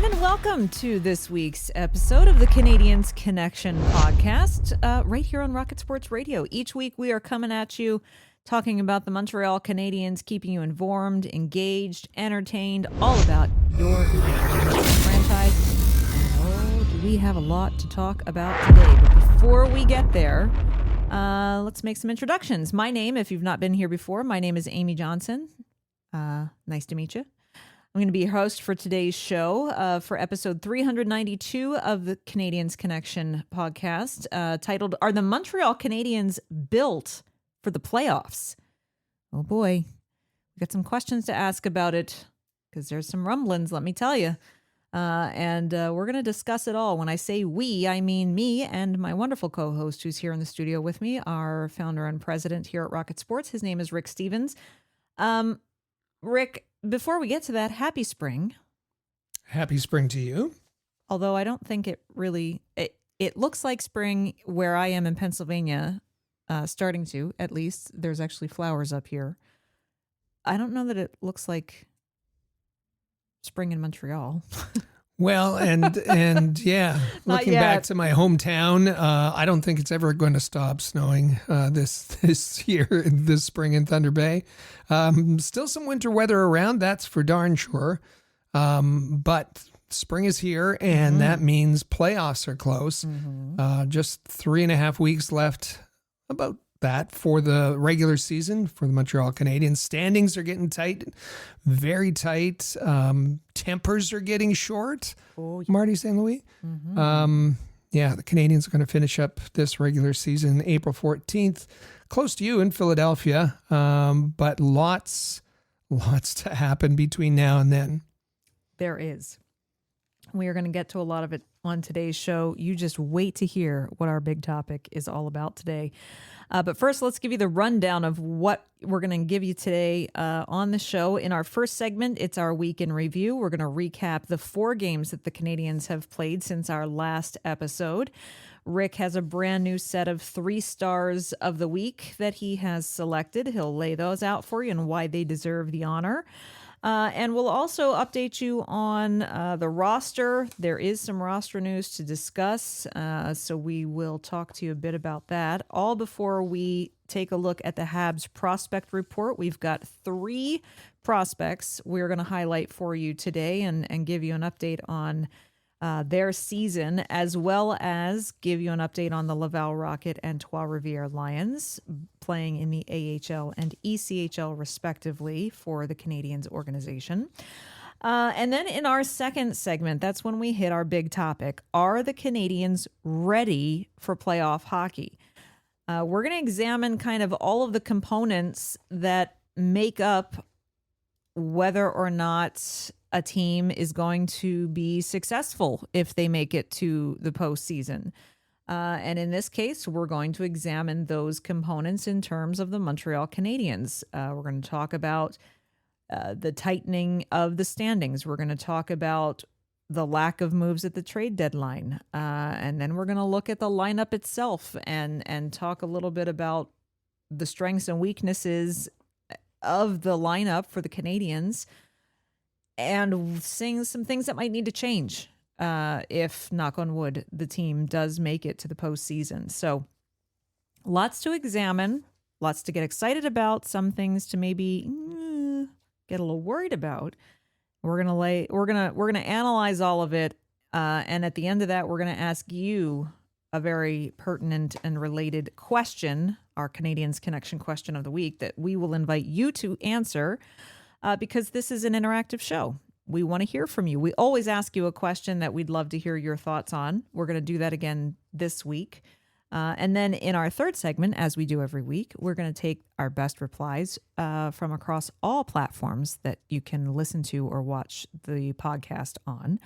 everyone, and welcome to this week's episode of the Canadiens Connection podcast, right here on Rocket Sports Radio. Each week we are coming at you talking about the Montreal Canadiens, keeping you informed, engaged, entertained, all about your franchise. And do we have a lot to talk about today. But before we get there, let's make some introductions. My name, if you've not been here before, my name is Amy Johnson. Nice to meet you. I'm going to be your host for today's show for episode 392 of the Canadiens Connection podcast, titled, Are the Montreal Canadiens Built for the Playoffs? Oh boy, we got some questions to ask about it because there's some rumblings, let me tell you. And we're going to discuss it all. When I say we, I mean me and my wonderful co-host who's here in the studio with me, our founder and president here at Rocket Sports. His name is Rick Stevens. Rick, before we get to that, happy spring. Happy spring to you. Although I don't think it really, it looks like spring where I am in Pennsylvania, starting to, at least. There's actually flowers up here. I don't know that it looks like spring in Montreal. Well, and yeah, looking back to my hometown, I don't think it's ever going to stop snowing this year, this spring in Thunder Bay. Still some winter weather around, that's for darn sure. But spring is here, and that means playoffs are close. Just 3.5 weeks left, about that, for the regular season for the Montreal Canadiens. Standings are getting tight, very tight. Tempers are getting short. Oh, yeah. Marty St. Louis. Yeah, the Canadiens are going to finish up this regular season April 14th, close to you in Philadelphia. But lots to happen between now and then. There is. We are going to get to a lot of it on today's show. You just wait to hear what our big topic is all about today. But first, let's give you the rundown of what we're going to give you today on the show. In our first segment, it's our week in review. We're going to recap the 4 games that the Canadiens have played since our last episode. Rick has a brand new set of 3 stars of the week that he has selected. He'll lay those out for you and why they deserve the honor. And we'll also update you on the roster. There is some roster news to discuss, so we will talk to you a bit about that. All before we take a look at the Habs prospect report. We've got 3 prospects we're going to highlight for you today and give you an update on their season, as well as give you an update on the Laval Rocket and Trois-Rivières Lions playing in the AHL and ECHL respectively for the Canadiens organization. And then in our second segment, that's when we hit our big topic. Are the Canadiens ready for playoff hockey? We're going to examine kind of all of the components that make up whether or not a team is going to be successful if they make it to the postseason. And in this case, we're going to examine those components in terms of the Montreal Canadiens. We're going to talk about the tightening of the standings. We're going to talk about the lack of moves at the trade deadline. And then we're going to look at the lineup itself and talk a little bit about the strengths and weaknesses of the lineup for the Canadiens, and seeing some things that might need to change if, knock on wood, the team does make it to the postseason. So lots to examine, lots to get excited about, some things to maybe get a little worried about. We're gonna analyze all of it, and at the end of that, we're gonna ask you a very pertinent and related question, our Canadiens Connection question of the week, that we will invite you to answer. Because this is an interactive show. We want to hear from you. We always ask you a question that we'd love to hear your thoughts on. We're going to do that again this week. And then in our third segment, as we do every week, we're going to take our best replies from across all platforms that you can listen to or watch the podcast on.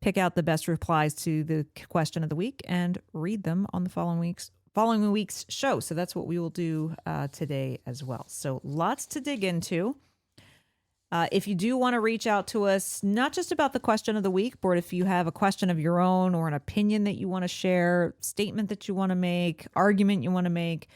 Pick out the best replies to the question of the week and read them on the following week's show. So that's what we will do today as well. So lots to dig into. If you do want to reach out to us, not just about the question of the week, but if you have a question of your own or an opinion that you want to share, statement that you want to make, argument you want to make,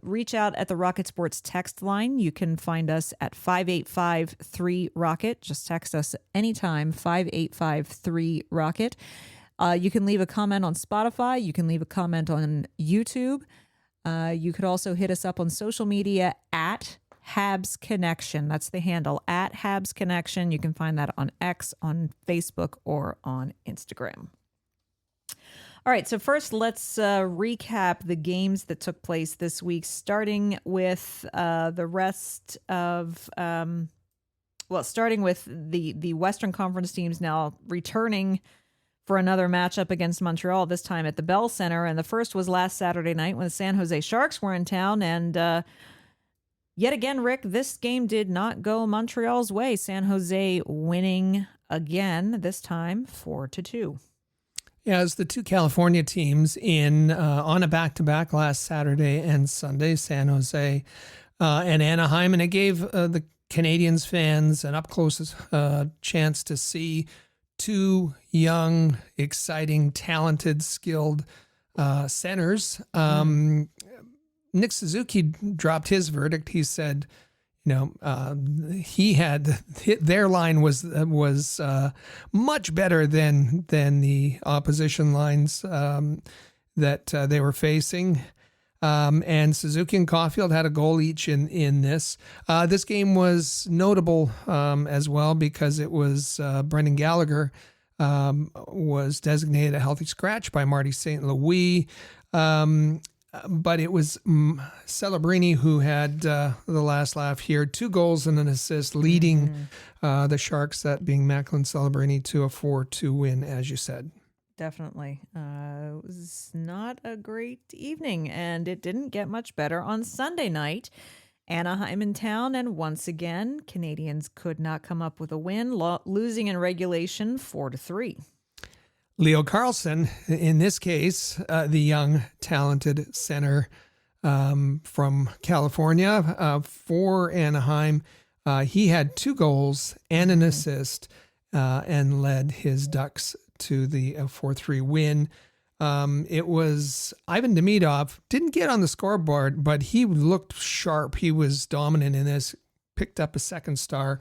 Reach out at the Rocket Sports text line. You can find us at 585-3-ROCKET. Just text us anytime, 585-3-ROCKET. You can leave a comment on Spotify. You can leave a comment on YouTube. You could also hit us up on social media at Habs Connection. That's the handle, at Habs Connection. You can find that on X, on Facebook, or on Instagram. All right, so first let's recap the games that took place this week, starting with the rest of, starting with the Western Conference teams now returning for another matchup against Montreal, this time at the Bell Center. And the first was last Saturday night when the San Jose Sharks were in town. And yet again, Rick, this game did not go Montreal's way. San Jose winning again, this time 4-2. Yeah, as the two California teams on a back-to-back last Saturday and Sunday, San Jose and Anaheim, and it gave the Canadiens fans an up-close chance to see two young, exciting, talented, skilled centers. Nick Suzuki dropped his verdict. He said, their line was much better than the opposition lines that they were facing. And Suzuki and Caulfield had a goal each in this. This game was notable as well because it was Brendan Gallagher was designated a healthy scratch by Marty St. Louis. But it was Celebrini who had the last laugh here. 2 goals and an assist, leading the Sharks, that being Macklin Celebrini, to a 4-2 win, as you said. Definitely. It was not a great evening, and it didn't get much better on Sunday night. Anaheim in town, and once again, Canadiens could not come up with a win, losing in regulation 4-3. Leo Carlsson, in this case, the young, talented center from California for Anaheim. He had 2 goals and an assist and led his Ducks to the 4-3 win. It was Ivan Demidov, didn't get on the scoreboard, but he looked sharp. He was dominant in this, picked up a second star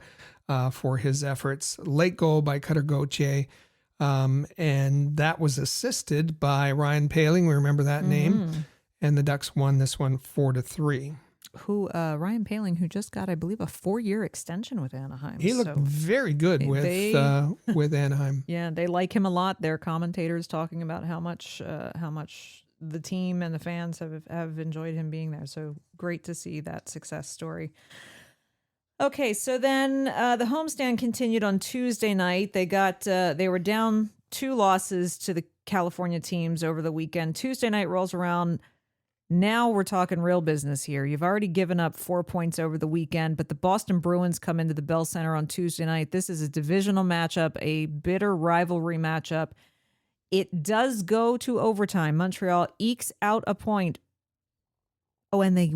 for his efforts. Late goal by Cutter Gauthier. And that was assisted by Ryan Poehling. We remember that name. And the Ducks won this one 4-3. Ryan Poehling, who just got, I believe, a 4-year extension with Anaheim. He looked very good with Anaheim. Yeah, they like him a lot. Their commentators talking about how much the team and the fans have enjoyed him being there. So great to see that success story. Okay, so then the homestand continued on Tuesday night. They were down 2 losses to the California teams over the weekend. Tuesday night rolls around. Now we're talking real business here. You've already given up 4 points over the weekend, but the Boston Bruins come into the Bell Center on Tuesday night. This is a divisional matchup, a bitter rivalry matchup. It does go to overtime. Montreal ekes out a point. Oh, and they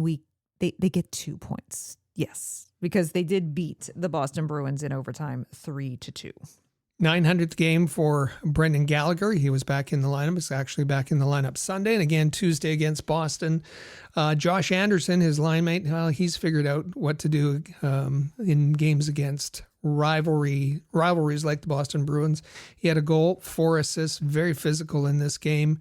get 2 points. Yes, because they did beat the Boston Bruins in overtime 3-2. 900th game for Brendan Gallagher. He was back in the lineup. He's actually back in the lineup Sunday. And again, Tuesday against Boston. Josh Anderson, his line mate, he's figured out what to do in games against rivalries like the Boston Bruins. He had a goal, 4 assists, very physical in this game.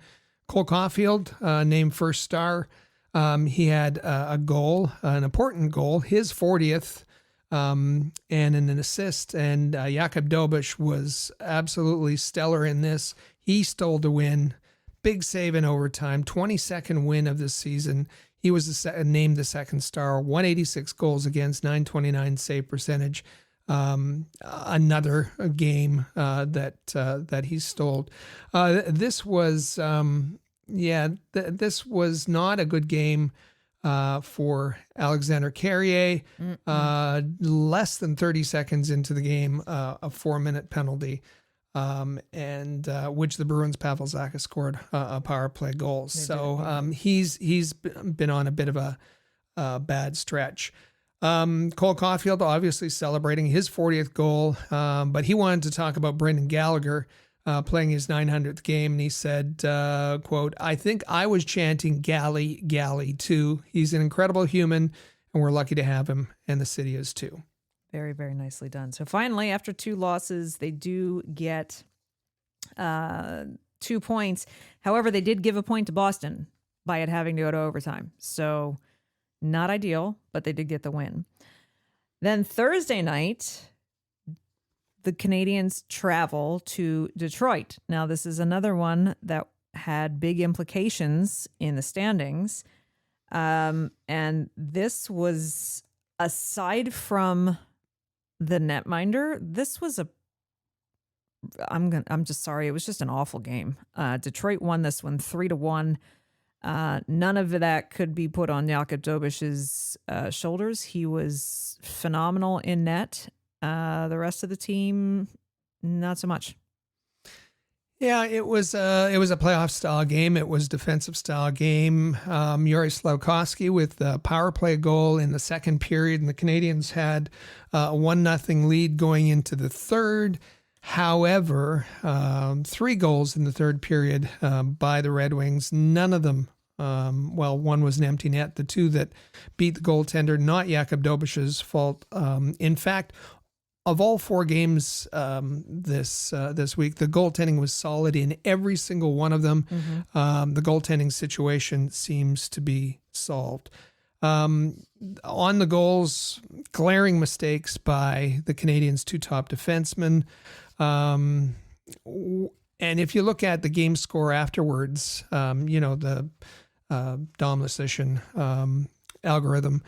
Cole Caulfield, named first star. He had a goal, an important goal, his 40th, and an assist. And Jakub Dobeš was absolutely stellar in this. He stole the win. Big save in overtime. 22nd win of this season. He was named the second star. 186 goals against, 929 save percentage. Another game that he stole. This was this was not a good game for Alexander Carrier. Less than 30 seconds into the game, a 4-minute penalty, and which the Bruins, Pavel Zacha scored a power play goal. He's been on a bit of a bad stretch. Cole Caulfield obviously celebrating his 40th goal, but he wanted to talk about Brendan Gallagher. playing his 900th game, and he said, quote, "I think I was chanting Galley, Galley too. He's an incredible human, and we're lucky to have him, and the city is too." Very, very nicely done. So finally, after 2 losses, they do get 2 points. However, they did give a point to Boston by it having to go to overtime. So not ideal, but they did get the win. Then Thursday night, the Canadiens travel to Detroit. Now, this is another one that had big implications in the standings. And this was, aside from the netminder, this was I'm just sorry. It was just an awful game. Detroit won this one 3-1. None of that could be put on Jakub Dobish's shoulders. He was phenomenal in net. The rest of the team, not so much. Yeah, it was a playoff style game. It was defensive style game. Yuri Slafkovsky with the power play goal in the second period, and the Canadiens had a 1-0 lead going into the third. However, 3 goals in the third period by the Red Wings. None of them, one was an empty net. The 2 that beat the goaltender, not Jakub Dobish's fault. In fact, of all 4 games this week, the goaltending was solid in every single one of them. Mm-hmm. The goaltending situation seems to be solved. On the goals, glaring mistakes by the Canadiens' 2 top defensemen. And if you look at the game score afterwards, the Domlician algorithm,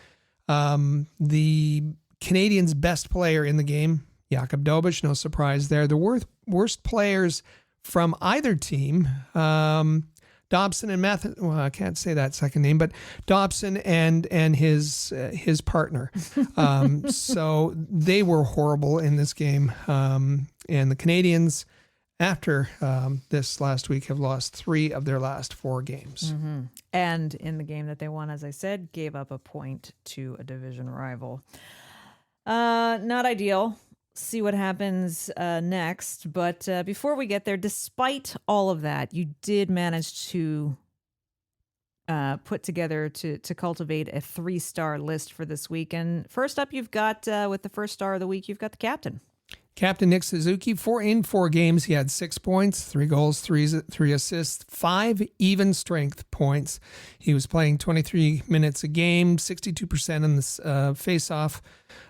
the Canadiens' best player in the game, Jakub Dobeš, no surprise there. The worst players from either team, Dobson and I can't say that second name, but Dobson and his partner. So they were horrible in this game. And the Canadiens, after this last week, have lost 3 of their last 4 games. Mm-hmm. And in the game that they won, as I said, gave up a point to a division rival. Not ideal. See what happens next. But before we get there, despite all of that, you did manage to put together to cultivate a 3-star list for this week. And first up, you've got, with the first star of the week, you've got the captain. Captain Nick Suzuki, 4 games. He had 6 points, 3 goals, 3 assists, 5 even strength points. He was playing 23 minutes a game, 62% on the face-off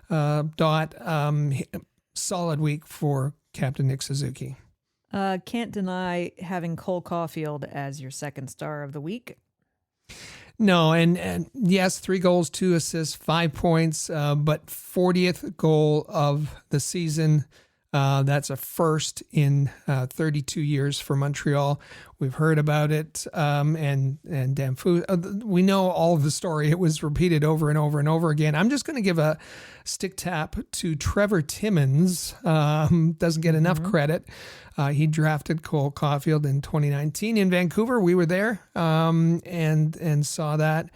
dot. Solid week for Captain Nick Suzuki. Can't deny having Cole Caulfield as your second star of the week. No, and yes, 3 goals, 2 assists, 5 points, but 40th goal of the season. That's a first in 32 years for Montreal. We've heard about it, and Danfu. We know all of the story. It was repeated over and over and over again. I'm just going to give a stick tap to Trevor Timmins. Doesn't get enough credit. He drafted Cole Caulfield in 2019 in Vancouver. We were there and saw that.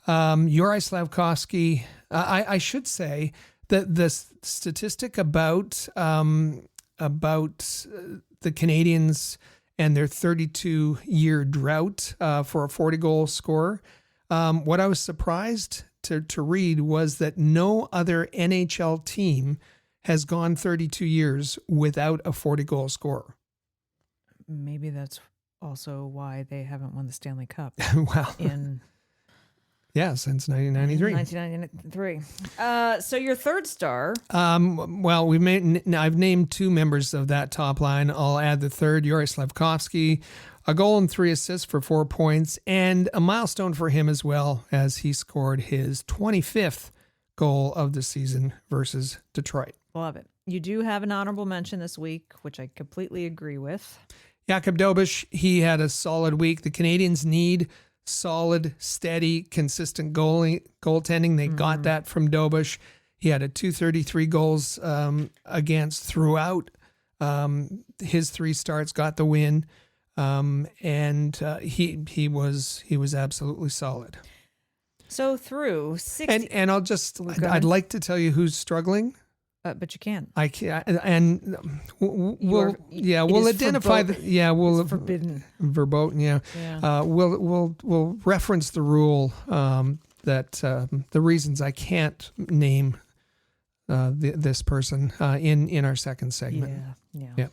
Yuri Slafkovsky. I should say that the statistic about the Canadiens and their 32-year drought for a 40-goal scorer, what I was surprised to read was that no other NHL team has gone 32 years without a 40-goal scorer. Maybe that's also why they haven't won the Stanley Cup. Well, yeah, since 1993. 1993. So your third star. Well, I've named 2 members of that top line. I'll add the third, Yuri Slafkovsky, a goal and 3 assists for 4 points, and a milestone for him as well, as he scored his 25th goal of the season versus Detroit. Love it. You do have an honorable mention this week, which I completely agree with. Jakub Dobeš, he had a solid week. The Canadiens need solid, steady, consistent goaltending. They got that from Dobeš. He had a 233 goals against throughout. His 3 starts got the win, and he was absolutely solid. So through 60, and I'd like to tell you who's struggling. But you can. I can, and we'll is identify we'll it's forbidden. Verboten. Yeah. We'll reference the rule that the reasons I can't name this person in our second segment. Yeah.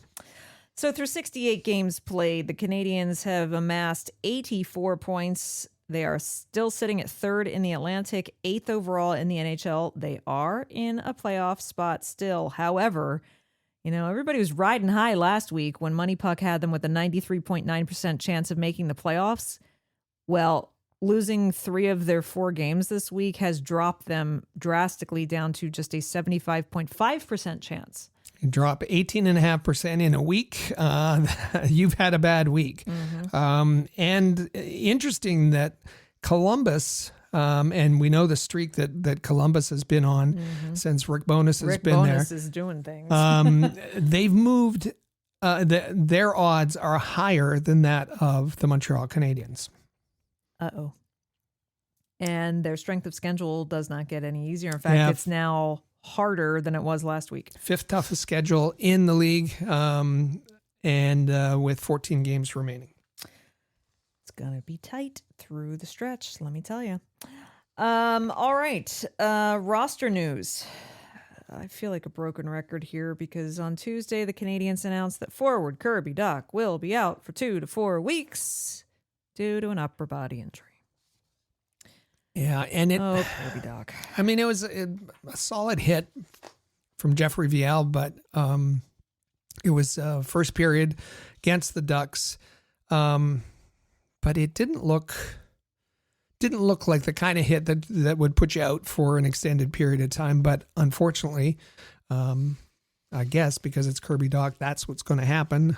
So through 68 games played, the Canadiens have amassed 84 points. They are still sitting at third in the Atlantic, eighth overall in the NHL. They are in a playoff spot still. However, everybody was riding high last week when Money Puck had them with a 93.9% chance of making the playoffs. Well, losing 3 of their 4 games this week has dropped them drastically down to just a 75.5% chance. You drop 18.5% in a week. You've had a bad week. Mm-hmm. And interesting that Columbus, and we know the streak that Columbus has been on since Rick Bowness has been there. Rick Bowness is doing things. They've moved. Their odds are higher than that of the Montreal Canadiens. Uh-oh. And their strength of schedule does not get any easier. In fact, it's now harder than it was last week. 5th toughest schedule in the league, and with 14 games remaining. It's going to be tight through the stretch, let me tell you. All right. Roster news. I feel like a broken record here because on Tuesday, the Canadiens announced that forward Kirby Dach will be out for 2 to 4 weeks due to an upper body injury. Yeah, and Kirby Dach. I mean, it was a solid hit from Jeffrey Viel, but it was first period against the Ducks, but it didn't look like the kind of hit that would put you out for an extended period of time. But unfortunately, I guess because it's Kirby Dach, that's what's going to happen.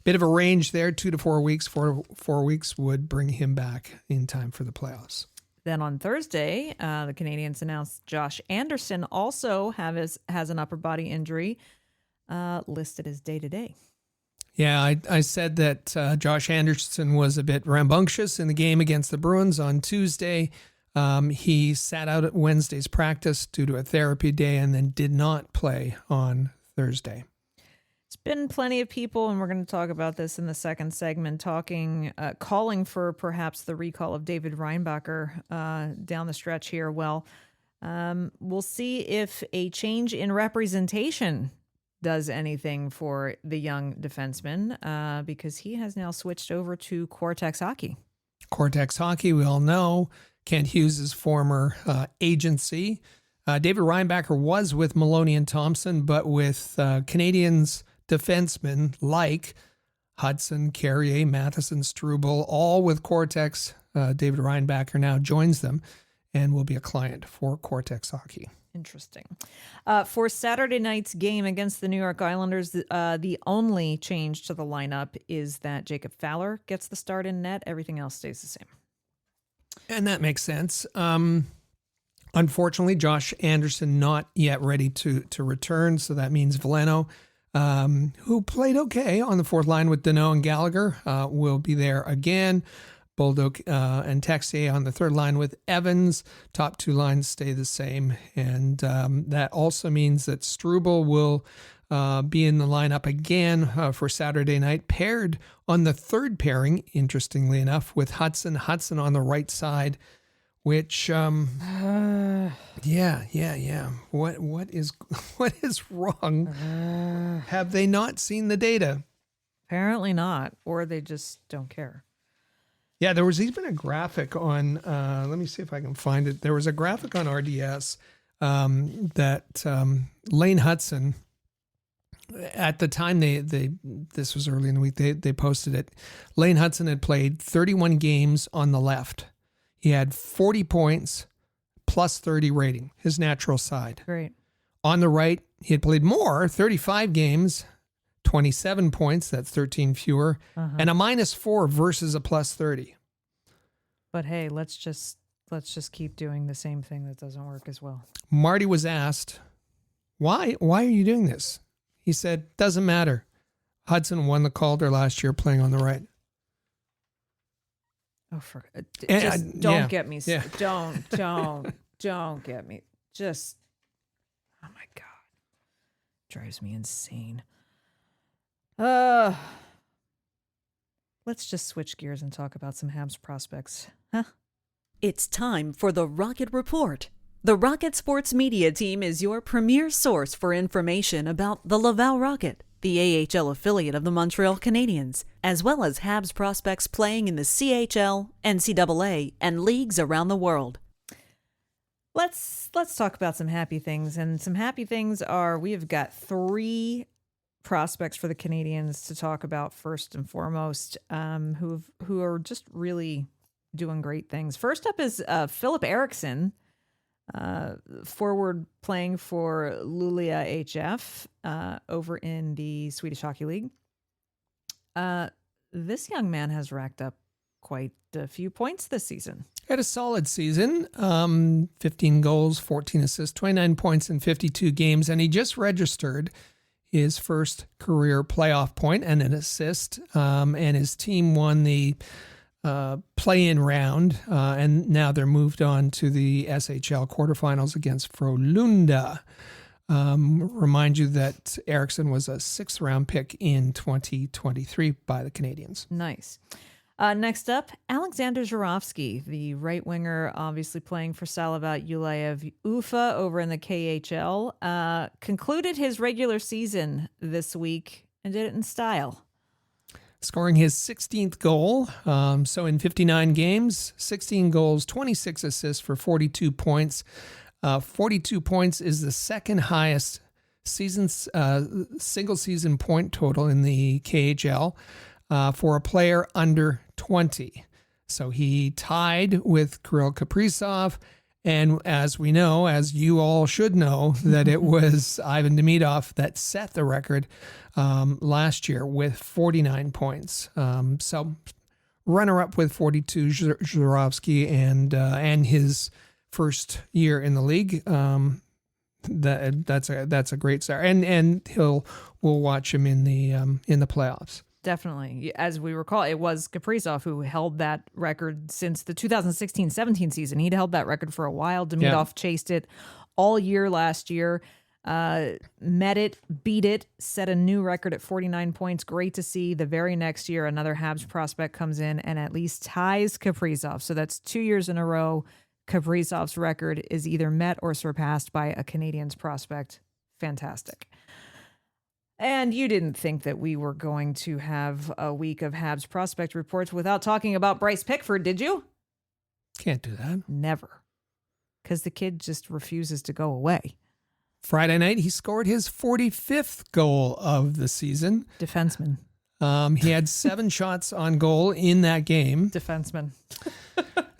Bit of a range there, 2 to 4 weeks. 4 weeks would bring him back in time for the playoffs. Then on Thursday, the Canadiens announced Josh Anderson also has an upper body injury listed as day-to-day. Yeah, I said that Josh Anderson was a bit rambunctious in the game against the Bruins on Tuesday. He sat out at Wednesday's practice due to a therapy day and then did not play on Thursday. It's been plenty of people, and we're going to talk about this in the second segment, calling for perhaps the recall of David Reinbacher down the stretch here. Well, we'll see if a change in representation does anything for the young defenseman because he has now switched over to Cortex Hockey. Cortex Hockey, we all know, Kent Hughes' former agency. David Reinbacher was with Maloney and Thompson, but with Canadiens defensemen like Hudson, Carrier, Matheson, Struble, all with Cortex. David Reinbacher now joins them and will be a client for Cortex Hockey. Interesting. For Saturday night's game against the New York Islanders, the only change to the lineup is that Jacob Fowler gets the start in net. Everything else stays the same. And that makes sense. Unfortunately, Josh Anderson not yet ready to return, so that means Veleno, who played okay on the fourth line with Deneau and Gallagher, will be there again. Bolduc and Texier on the third line with Evans. Top 2 lines stay the same. And that also means that Struble will be in the lineup again for Saturday night, paired on the third pairing, interestingly enough, with Hudson. Hudson on the right side, which, yeah. What is wrong? Have they not seen the data? Apparently not, or they just don't care. Yeah, there was even a graphic on, let me see if I can find it. There was a graphic on RDS that Lane Hudson, at the time this was early in the week, they posted it. Lane Hudson had played 31 games on the left. He had 40 points plus 30 rating, his natural side. Great. On the right, he had played more, 35 games, 27 points, that's 13 fewer, and a -4 versus a plus 30. But hey, let's just keep doing the same thing that doesn't work as well. Marty was asked, why are you doing this? He said, doesn't matter. Hudson won the Calder last year playing on the right. Oh, don't get me. Yeah. Don't get me. Just, oh my God. Drives me insane. Let's just switch gears and talk about some Habs prospects. Huh? It's time for the Rocket Report. The Rocket Sports Media Team is your premier source for information about the Laval Rocket, the AHL affiliate of the Montreal Canadiens, as well as Habs prospects playing in the CHL, NCAA, and leagues around the world. Let's talk about some happy things. And some happy things are we have got 3 prospects for the Canadiens to talk about first and foremost, who are just really doing great things. First up is Philip Eriksson, forward playing for Luleå HF over in the Swedish Hockey League. This young man has racked up quite a few points this season. Had a solid season, 15 goals, 14 assists, 29 points in 52 games, and he just registered his first career playoff point and an assist, and his team won the play-in round, and now they're moved on to the SHL quarterfinals against Frölunda. Remind you that Eriksson was a 6th-round pick in 2023 by the Canadiens. Nice. Next up, Alexander Zhuravsky, the right winger, obviously playing for Salavat Ulayev Ufa over in the KHL, concluded his regular season this week and did it in style. Scoring his 16th goal. So in 59 games, 16 goals, 26 assists for 42 points. 42 points is the second highest single season point total in the KHL for a player under 20. So he tied with Kirill Kaprizov. And as we know, as you all should know, that it was Ivan Demidov that set the record last year with 49 points. So runner-up with 42, Zhuravsky, and his first year in the league. That's a great start, and we'll watch him in the playoffs. Definitely. As we recall, it was Kaprizov who held that record since the 2016-17 season. He'd held that record for a while. Demidov chased it all year last year, met it, beat it, set a new record at 49 points. Great to see. The very next year, another Habs prospect comes in and at least ties Kaprizov. So that's 2 years in a row. Kaprizov's record is either met or surpassed by a Canadiens prospect. Fantastic. And you didn't think that we were going to have a week of Habs prospect reports without talking about Bryce Pickford, did you? Can't do that. Never. Because the kid just refuses to go away. Friday night, he scored his 45th goal of the season. Defenseman. He had 7 shots on goal in that game. Defenseman.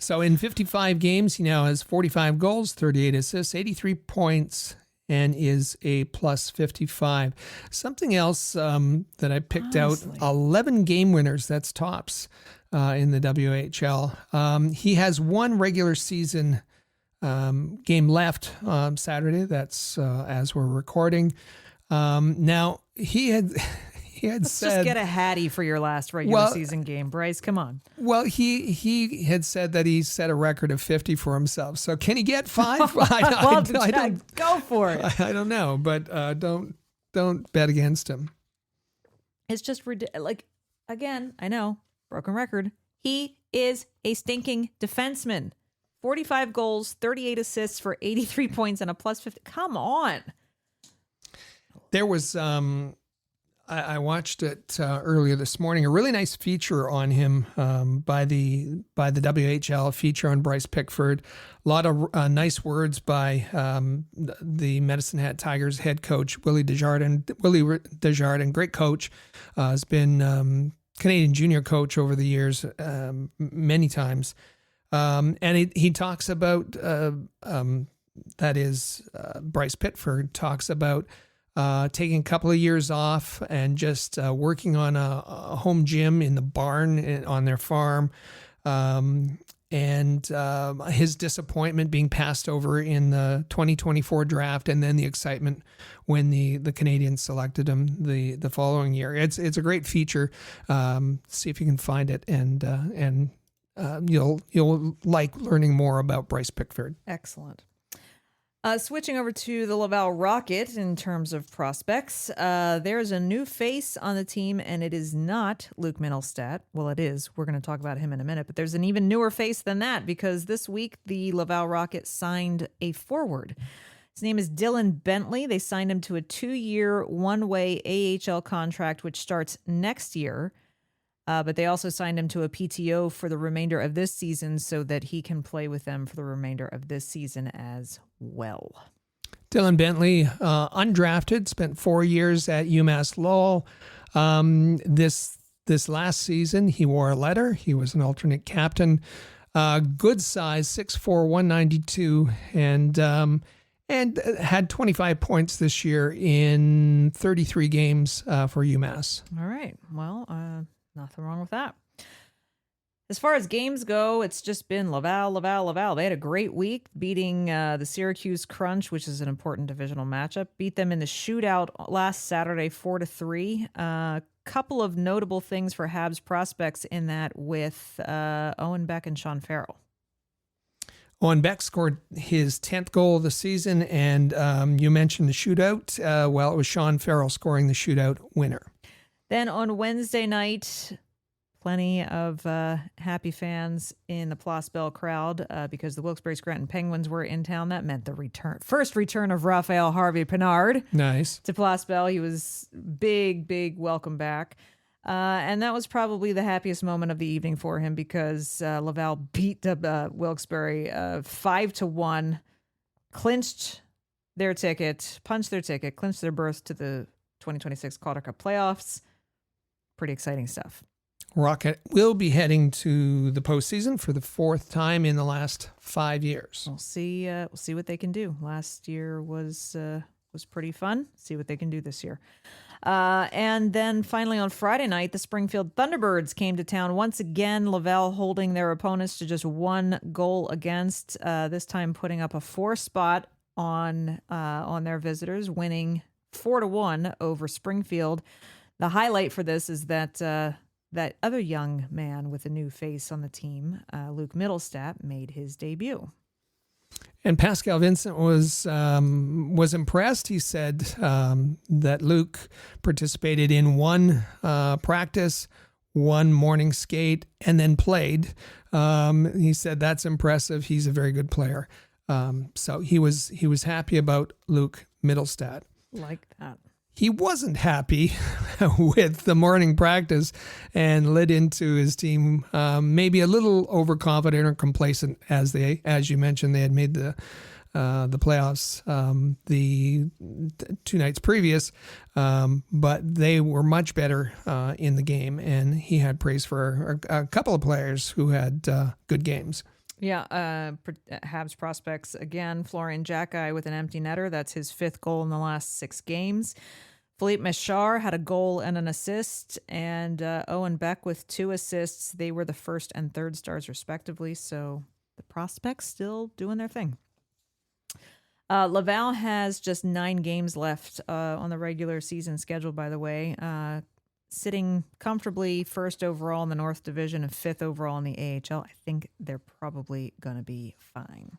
So in 55 games, he now has 45 goals, 38 assists, 83 points, and is a plus 55. Something else that I picked out, 11 game winners, that's tops in the WHL. He has 1 regular season game left Saturday. That's as we're recording. Now, he had Let's said, just get a Hattie for your last regular season game, Bryce. Come on. Well, he had said that he set a record of 50 for himself. So can he get 5? I don't go for it. I don't know, but don't bet against him. It's just like, again, I know, broken record. He is a stinking defenseman. 45 goals, 38 assists for 83 points and a plus 50. Come on. There was I watched it earlier this morning. A really nice feature on him by the WHL, a feature on Bryce Pickford. A lot of nice words by the Medicine Hat Tigers head coach Willie Desjardins. Willie Desjardins, great coach, has been Canadian junior coach over the years many times, and he talks about that is Bryce Pickford talks about. Taking a couple of years off and just working on a home gym in the barn on their farm, and his disappointment being passed over in the 2024 draft, and then the excitement when the Canadiens selected him the following year. It's a great feature. See if you can find it, and you'll like learning more about Bryce Pickford. Excellent. Switching over to the Laval Rocket in terms of prospects, there's a new face on the team, and it is not Luke Mittelstadt. Well, it is. We're going to talk about him in a minute, but there's an even newer face than that because this week the Laval Rocket signed a forward. His name is Dylan Bentley. They signed him to a 2-year, one-way AHL contract, which starts next year. But they also signed him to a PTO for the remainder of this season so that he can play with them for the remainder of this season as well. Dylan Bentley, undrafted, spent 4 years at UMass Lowell. This last season, he wore a letter. He was an alternate captain. Good size, 6'4", 192, and had 25 points this year in 33 games for UMass. All right. Well, nothing wrong with that. As far as games go, it's just been Laval. They had a great week beating the Syracuse Crunch, which is an important divisional matchup. Beat them in the shootout last Saturday, 4-3. Couple of notable things for Habs prospects in that with Owen Beck and Sean Farrell. Owen Beck scored his 10th goal of the season, and you mentioned the shootout. Well, it was Sean Farrell scoring the shootout winner. Then on Wednesday night, plenty of happy fans in the Place Belle crowd because the Wilkes-Barre Scranton Penguins were in town. That meant the first return of Raphael Harvey-Pinard. Nice. To Place Belle. He was big welcome back. And that was probably the happiest moment of the evening for him because Laval beat Wilkes-Barre 5-1, punched their ticket, clinched their berth to the 2026 Calder Cup playoffs. Pretty exciting stuff. Rocket will be heading to the postseason for the 4th time in the last 5 years. We'll see what they can do. Last year was pretty fun. See what they can do this year. And then finally on Friday night, the Springfield Thunderbirds came to town once again. Laval holding their opponents to just 1 goal against. This time putting up a 4 spot on their visitors, winning 4-1 over Springfield. The highlight for this is that that other young man with a new face on the team, Luke Mittelstadt, made his debut. And Pascal Vincent was impressed. He said that Luke participated in 1 practice, 1 morning skate, and then played. He said that's impressive. He's a very good player. So he was happy about Luke Mittelstadt. Like that. He wasn't happy with the morning practice and led into his team maybe a little overconfident or complacent as you mentioned, they had made the playoffs the 2 nights previous, but they were much better in the game, and he had praise for a couple of players who had good games. Yeah, Habs prospects again. Florian Jacki with an empty netter. That's his 5th goal in the last 6 games. Philippe Mechard had a goal and an assist, and Owen Beck with 2 assists. They were the 1st and 3rd stars respectively, so the prospects still doing their thing. Laval has just 9 games left on the regular season schedule, by the way. Sitting comfortably 1st overall in the North Division and 5th overall in the AHL. I think they're probably going to be fine.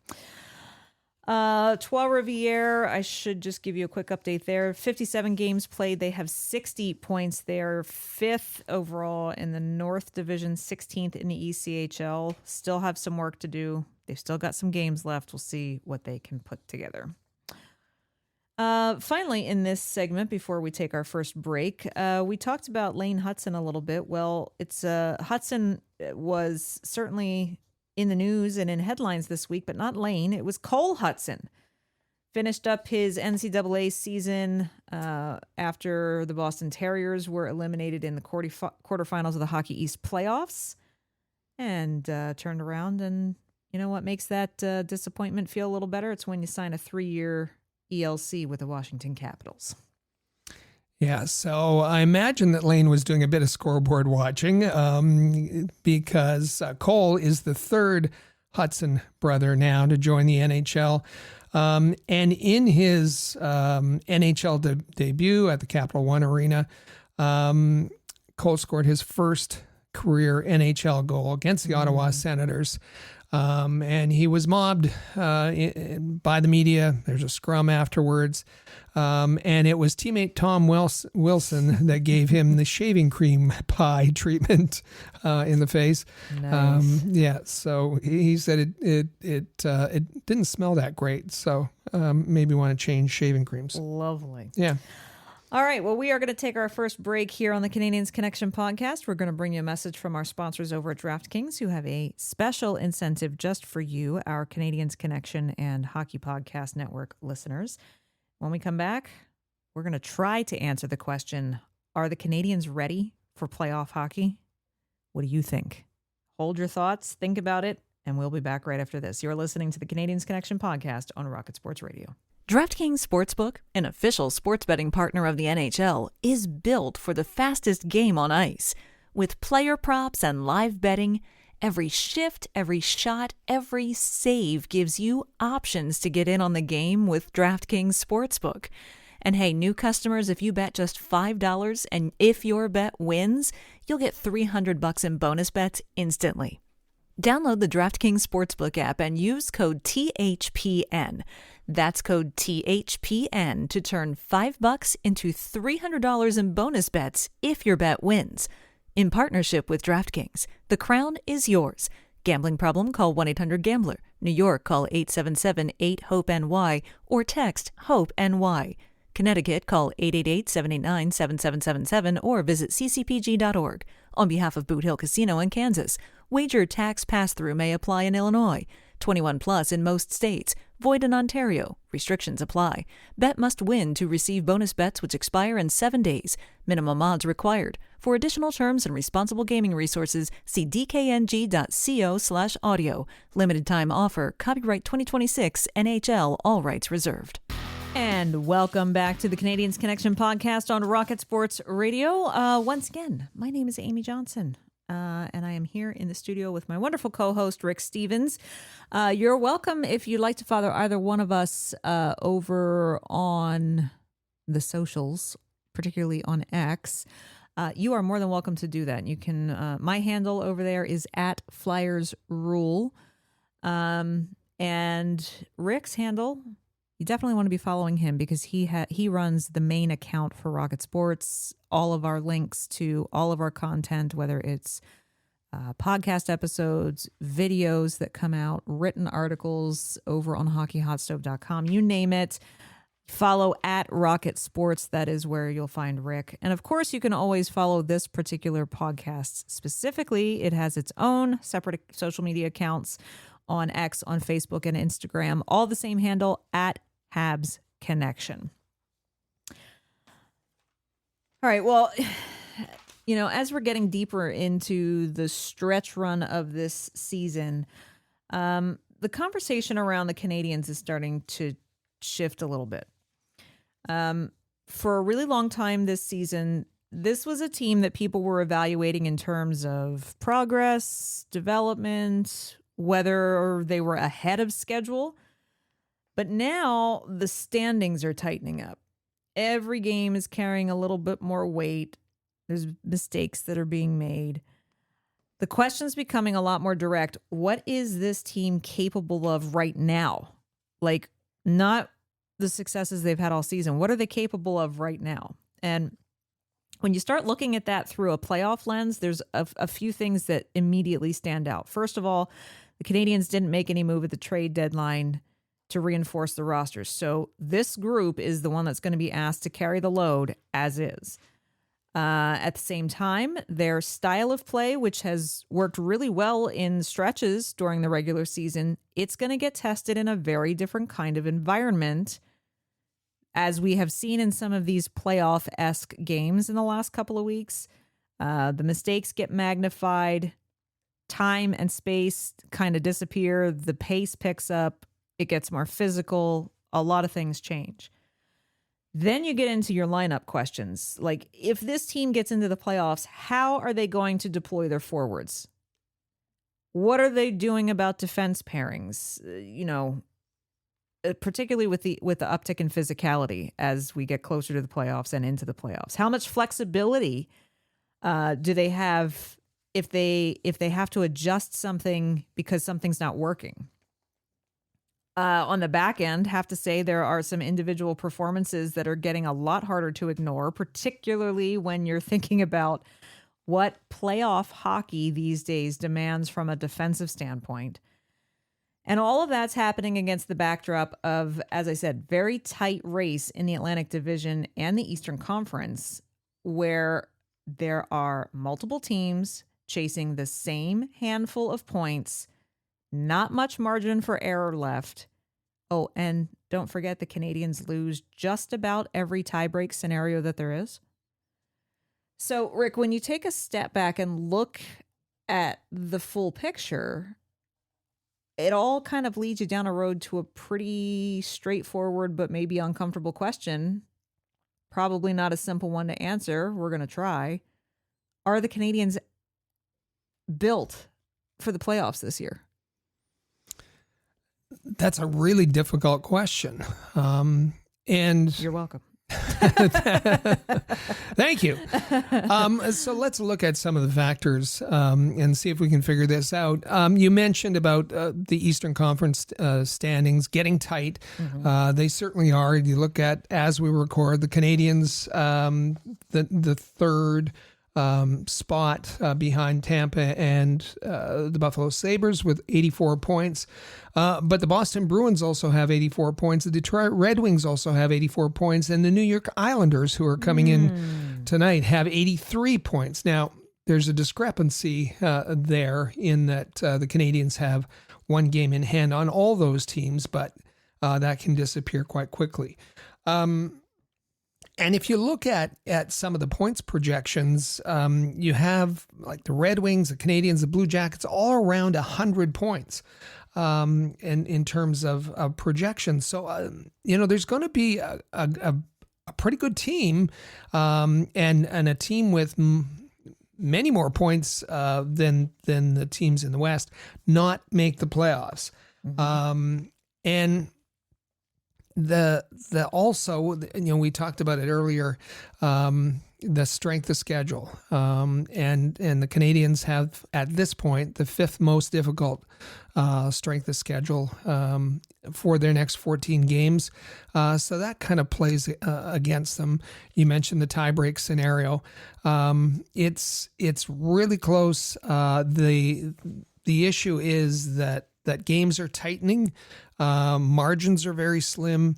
Trois-Rivières, I should just give you a quick update there. 57 games played. They have 60 points. They're 5th overall in the North Division, 16th in the ECHL. Still have some work to do. They've still got some games left. We'll see what they can put together. Finally, in this segment, before we take our first break, we talked about Lane Hutson a little bit. Well, Hutson was certainly in the news and in headlines this week, but not Lane. It was Cole Hutson. Finished up his NCAA season after the Boston Terriers were eliminated in the quarterfinals of the Hockey East playoffs, and turned around. And you know what makes that disappointment feel a little better? It's when you sign a 3-year ELC with the Washington Capitals. Yeah, so I imagine that Lane was doing a bit of scoreboard watching because Cole is the 3rd Hutson brother now to join the NHL. And in his NHL debut at the Capital One Arena, Cole scored his first career NHL goal against the Ottawa Senators. And he was mobbed by the media. There's a scrum afterwards. And it was teammate Tom Wilson that gave him the shaving cream pie treatment in the face. Nice. So he said it didn't smell that great. So maybe want to change shaving creams. Lovely. Yeah. All right. Well, we are going to take our first break here on the Canadiens Connection podcast. We're going to bring you a message from our sponsors over at DraftKings, who have a special incentive just for you, our Canadiens Connection and Hockey Podcast Network listeners. When we come back, we're going to try to answer the question, are the Canadiens ready for playoff hockey? What do you think? Hold your thoughts, think about it, and we'll be back right after this. You're listening to the Canadiens Connection podcast on Rocket Sports Radio. DraftKings Sportsbook, an official sports betting partner of the NHL, is built for the fastest game on ice. With player props and live betting, every shift, every shot, every save gives you options to get in on the game with DraftKings Sportsbook. And hey, new customers, if you bet just $5 and if your bet wins, you'll get $300 in bonus bets instantly. Download the DraftKings Sportsbook app and use code THPN. That's code THPN to turn $5 into $300 in bonus bets if your bet wins. In partnership with DraftKings, the crown is yours. Gambling problem? Call 1-800-GAMBLER. New York, call 877-8-HOPE-NY or text HOPE-NY. Connecticut, call 888-789-7777 or visit ccpg.org. On behalf of Boot Hill Casino in Kansas, wager tax pass-through may apply in Illinois. 21 plus in most states. Void in Ontario. Restrictions apply. Bet must win to receive bonus bets which expire in 7 days. Minimum odds required. For additional terms and responsible gaming resources, see dkng.co/audio. Limited time offer. Copyright 2026 NHL. All rights reserved. And welcome back to the Canadiens Connection podcast on Rocket Sports Radio. Once again, my name is Amy Johnson. And I am here in the studio with my wonderful co-host, Rick Stevens. You're welcome if you'd like to follow either one of us over on the socials, particularly on X. You are more than welcome to do that. You can. My handle over there is @FlyersRule. And Rick's handle, you definitely want to be following him because he runs the main account for Rocket Sports. All of our links to all of our content, whether it's podcast episodes, videos that come out, written articles over on hockeyhotstove.com, you name it. Follow @Rocket Sports. That is where you'll find Rick. And of course, you can always follow this particular podcast specifically. It has its own separate social media accounts on X, on Facebook, and Instagram. All the same handle, @Habs Connection. All right, well, as we're getting deeper into the stretch run of this season, the conversation around the Canadiens is starting to shift a little bit. For a really long time this season, this was a team that people were evaluating in terms of progress, development, whether they were ahead of schedule. But now the standings are tightening up. Every game is carrying a little bit more weight. There's mistakes that are being made. The question's becoming a lot more direct. What is this team capable of right now? Like, not the successes they've had all season. What are they capable of right now? And when you start looking at that through a playoff lens, there's a few things that immediately stand out. First of all, the Canadiens didn't make any move at the trade deadline to reinforce the rosters. So this group is the one that's going to be asked to carry the load as is. At the same time, their style of play, which has worked really well in stretches during the regular season, it's going to get tested in a very different kind of environment, as we have seen in some of these playoff-esque games in the last couple of weeks. The mistakes get magnified, time and space kind of disappear, the pace picks up, it gets more physical, a lot of things change. Then you get into your lineup questions. Like, if this team gets into the playoffs, how are they going to deploy their forwards? What are they doing about defense pairings? Particularly with the uptick in physicality as we get closer to the playoffs and into the playoffs. How much flexibility do they have if they have to adjust something because something's not working. On the back end, have to say there are some individual performances that are getting a lot harder to ignore, particularly when you're thinking about what playoff hockey these days demands from a defensive standpoint. And all of that's happening against the backdrop of, as I said, very tight race in the Atlantic Division and the Eastern Conference, where there are multiple teams chasing the same handful of points, not much margin for error left. Oh, and don't forget the Canadiens lose just about every tiebreak scenario that there is. So, Rick, when you take a step back and look at the full picture, it all kind of leads you down a road to a pretty straightforward but maybe uncomfortable question. Probably not a simple one to answer. We're going to try. Are the Canadiens built for the playoffs this year? That's a really difficult question. And you're welcome. Thank you. So let's look at some of the factors and see if we can figure this out. You mentioned about the Eastern Conference standings getting tight. Mm-hmm. They certainly are. You look at, as we record, the Canadiens, the third spot behind Tampa and the Buffalo Sabres with 84 points. But the Boston Bruins also have 84 points. The Detroit Red Wings also have 84 points. And the New York Islanders, who are coming in tonight, have 83 points. Now, there's a discrepancy there in that the Canadiens have one game in hand on all those teams, but that can disappear quite quickly. And if you look at some of the points projections, you have like the Red Wings, the Canadiens, the Blue Jackets, all around 100 points in terms of projections. So, there's going to be a pretty good team and a team with many more points than the teams in the West not make the playoffs. Mm-hmm. And the also, we talked about it earlier, the strength of schedule, and the Canadiens have at this point the fifth most difficult strength of schedule for their next 14 games. So that kind of plays against them. You mentioned the tiebreak scenario. It's really close. The issue is that games are tightening. Margins are very slim,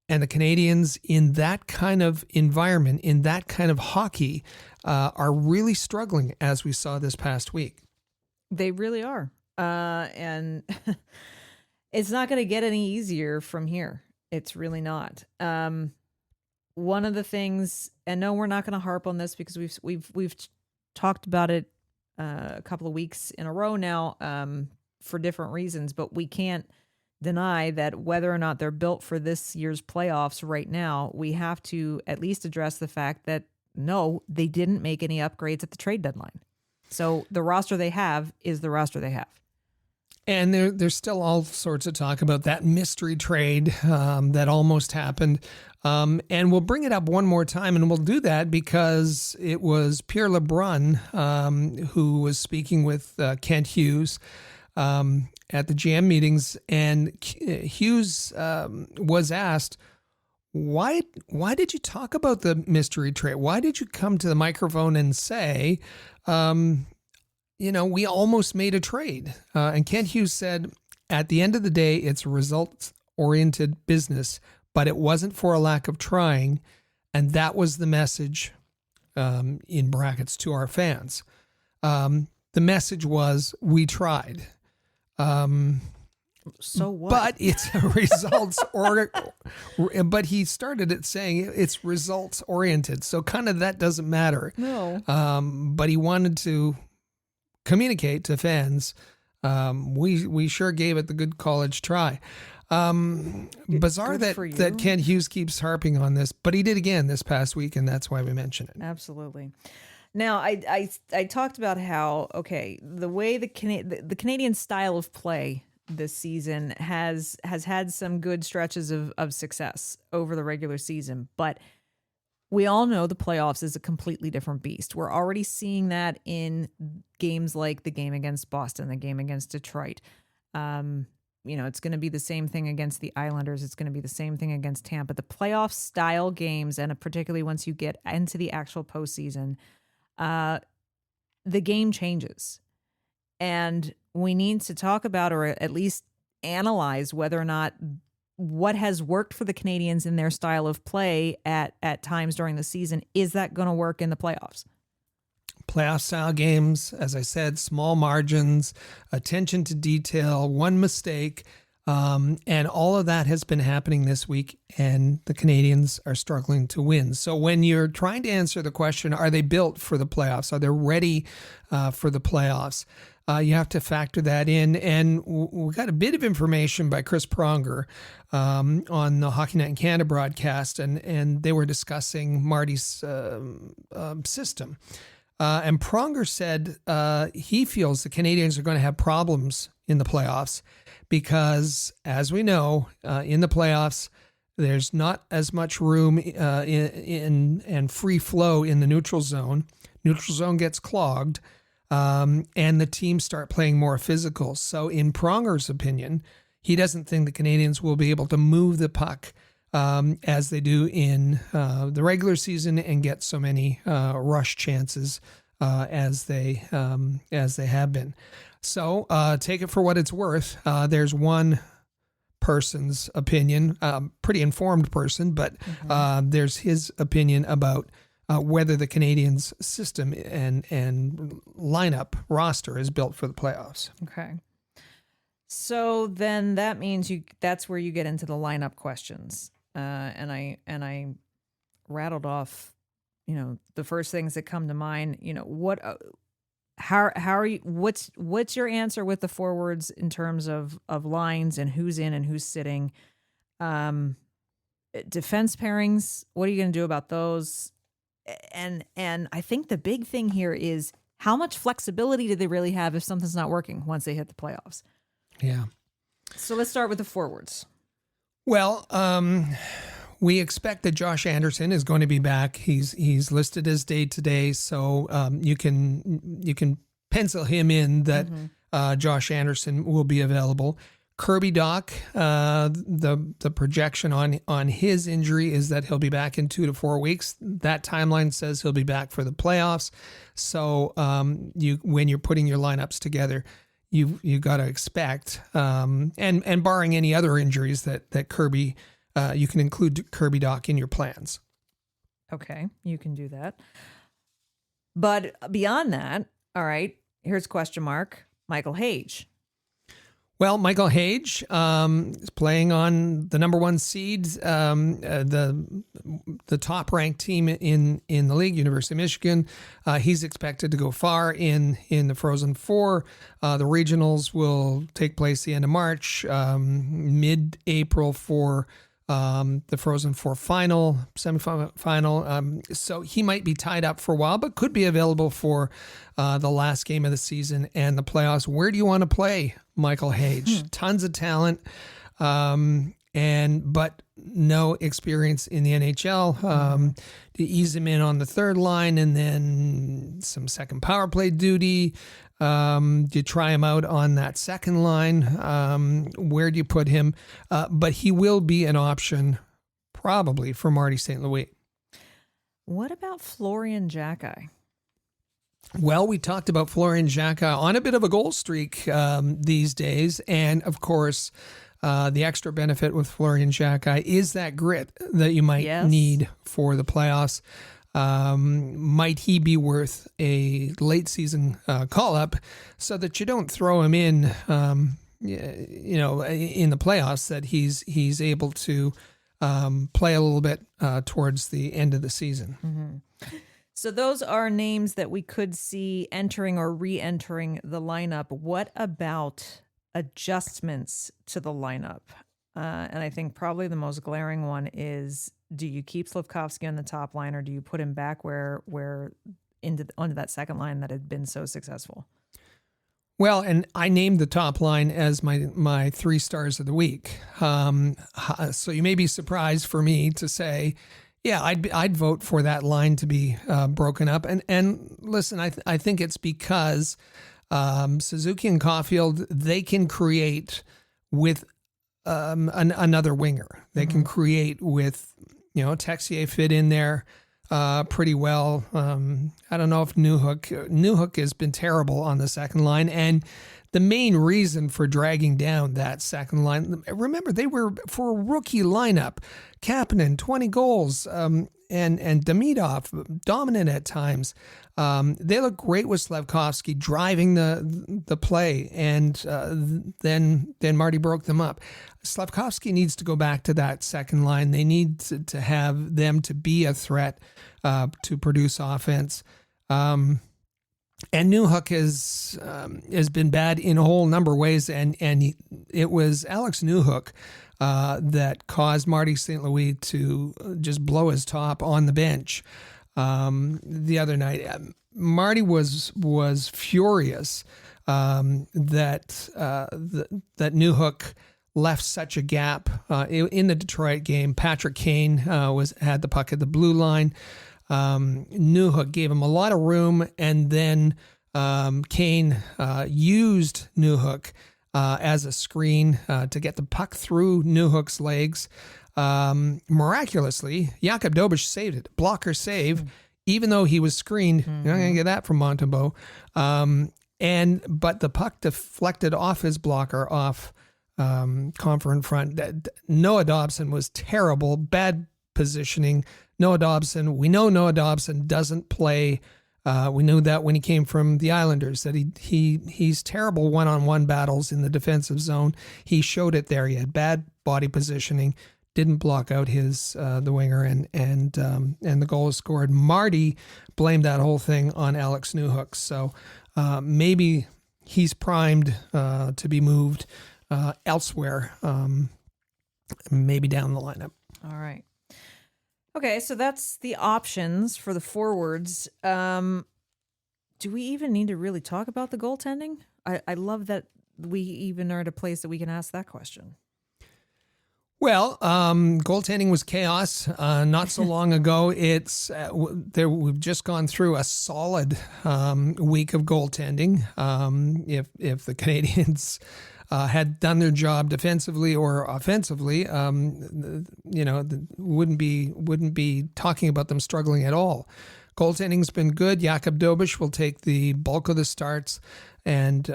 and the Canadiens in that kind of environment, in that kind of hockey, are really struggling, as we saw this past week. They really are. And it's not going to get any easier from here. It's really not. One of the things, and no, we're not going to harp on this because we've talked about it a couple of weeks in a row now for different reasons, but we can't deny that whether or not they're built for this year's playoffs right now, we have to at least address the fact that no, they didn't make any upgrades at the trade deadline. So the roster they have is the roster they have. And there's still all sorts of talk about that mystery trade that almost happened. And we'll bring it up one more time, and we'll do that because it was Pierre LeBrun who was speaking with Kent Hughes at the GM meetings, and Hughes was asked, why did you talk about the mystery trade? Why did you come to the microphone and say, we almost made a trade? And Kent Hughes said, at the end of the day, it's results-oriented business, but it wasn't for a lack of trying. And that was the message, in brackets, to our fans. The message was, we tried. So what? But it's results but he started it saying it's results oriented. So kind of that doesn't matter. No. But he wanted to communicate to fans. We sure gave it the good college try. Bizarre that Kent Hughes keeps harping on this, but he did again this past week, and that's why we mention it. Absolutely. Now, I talked about how, the way the Canadian style of play this season has had some good stretches of success over the regular season, but we all know the playoffs is a completely different beast. We're already seeing that in games like the game against Boston, the game against Detroit. It's going to be the same thing against the Islanders. It's going to be the same thing against Tampa. The playoff style games, and particularly once you get into the actual postseason, the game changes. And we need to talk about, or at least analyze, whether or not what has worked for the Canadiens in their style of play at times during the season, is that going to work in the playoffs? Playoff style games, as I said, small margins, attention to detail, one mistake, and all of that has been happening this week, and the Canadiens are struggling to win. So when you're trying to answer the question, are they built for the playoffs? Are they ready for the playoffs? You have to factor that in. And we got a bit of information by Chris Pronger on the Hockey Night in Canada broadcast, and they were discussing Marty's system. And Pronger said he feels the Canadiens are going to have problems in the playoffs because, as we know, in the playoffs, there's not as much room and free flow in the neutral zone. Neutral zone gets clogged. And the teams start playing more physical. So in Pronger's opinion, he doesn't think the Canadiens will be able to move the puck as they do in the regular season and get so many rush chances as they have been. So take it for what it's worth. There's one person's opinion, pretty informed person, but there's his opinion about whether the Canadiens' system and lineup roster is built for the playoffs. Okay. So then that means that's where you get into the lineup questions. And I rattled off, the first things that come to mind, how are you, what's your answer with the forwards in terms of lines and who's in and who's sitting? Defense pairings, what are you going to do about those? And I think the big thing here is how much flexibility do they really have if something's not working once they hit the playoffs? Yeah. So let's start with the forwards. Well, we expect that Josh Anderson is going to be back. He's listed as day to day, so you can pencil him in that Josh Anderson will be available. Kirby Dach, the projection on his injury is that he'll be back in 2 to 4 weeks. That timeline says he'll be back for the playoffs. So when you're putting your lineups together, you got to expect, and barring any other injuries that Kirby, you can include Kirby Dach in your plans. Okay, you can do that. But beyond that, all right, here's question mark, Michael Hage. Well, Michael Hage is playing on the number 1 seed, the top ranked team in the league, University of Michigan. He's expected to go far in the Frozen Four. The regionals will take place the end of March, mid-April for the Frozen Four semifinal. So he might be tied up for a while, but could be available for the last game of the season and the playoffs. Where do you want to play Michael Hage? Tons of talent, but no experience in the NHL. To ease him in on the third line and then some second power play duty. Do you try him out on that second line? Where do you put him? But he will be an option probably for Marty St. Louis. What about Florian Xhekaj? Well, we talked about Florian Xhekaj on a bit of a goal streak these days. And of course, the extra benefit with Florian Xhekaj is that grit that you might need for the playoffs. Might he be worth a late season call up so that you don't throw him in, in the playoffs, that he's able to play a little bit towards the end of the season. Mm-hmm. So those are names that we could see entering or re-entering the lineup. What about adjustments to the lineup? And I think probably the most glaring one is, do you keep Slafkovsky on the top line, or do you put him back where onto that second line that had been so successful? Well, and I named the top line as my 3 stars of the week. So you may be surprised for me to say Yeah, I'd vote for that line to be broken up. And listen, I think it's because Suzuki and Caulfield, they can create with another winger. They can create with, Texier fit in there pretty well. I don't know if Newhook has been terrible on the second line, and the main reason for dragging down that second line, remember, they were for a rookie lineup. Kapanen, 20 goals, and Demidov, dominant at times. They look great with Slafkovsky driving the play, and then Marty broke them up. Slafkovsky needs to go back to that second line. They need to have them to be a threat to produce offense. And Newhook has been bad in a whole number of ways, and it was Alex Newhook that caused Marty St. Louis to just blow his top on the bench the other night. Marty was furious that Newhook left such a gap in the Detroit game. Patrick Kane had the puck at the blue line. Newhook gave him a lot of room, and then Kane used Newhook as a screen to get the puck through Newhook's legs. Miraculously, Jakub Dobeš saved it. Blocker save, even though he was screened. You're not going to get that from Montembeault. But the puck deflected off his blocker, off Compher in front. Noah Dobson was terrible, bad positioning. Noah Dobson, we know Noah Dobson doesn't play. We knew that when he came from the Islanders, that he's terrible one-on-one battles in the defensive zone. He showed it there. He had bad body positioning, didn't block out the winger, and the goal was scored. Marty blamed that whole thing on Alex Newhook. So maybe he's primed to be moved elsewhere, maybe down the lineup. All right. Okay, so that's the options for the forwards. Do we even need to really talk about the goaltending? I love that we even are at a place that we can ask that question. Well, goaltending was chaos not so long ago. We've just gone through a solid week of goaltending. If the Canadiens had done their job defensively or offensively, wouldn't be talking about them struggling at all. Goaltending's been good. Jakub Dobeš will take the bulk of the starts, and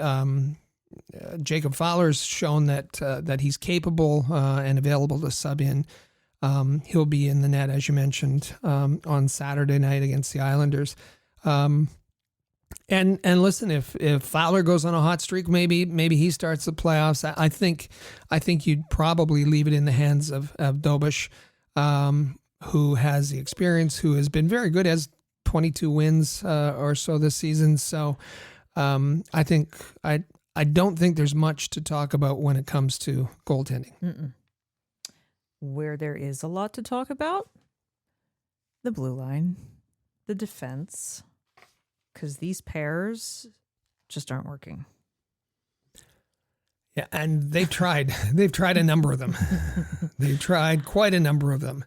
Jacob Fowler's shown that he's capable and available to sub in. He'll be in the net, as you mentioned, on Saturday night against the Islanders. And listen, if Fowler goes on a hot streak, maybe he starts the playoffs. I think you'd probably leave it in the hands of Dobeš, who has the experience, who has been very good, has 22 wins or so this season. So I don't think there's much to talk about when it comes to goaltending. Mm-mm. Where there is a lot to talk about, the blue line, the defense, because these pairs just aren't working. Yeah, and they've tried. They've tried a number of them. They've tried quite a number of them.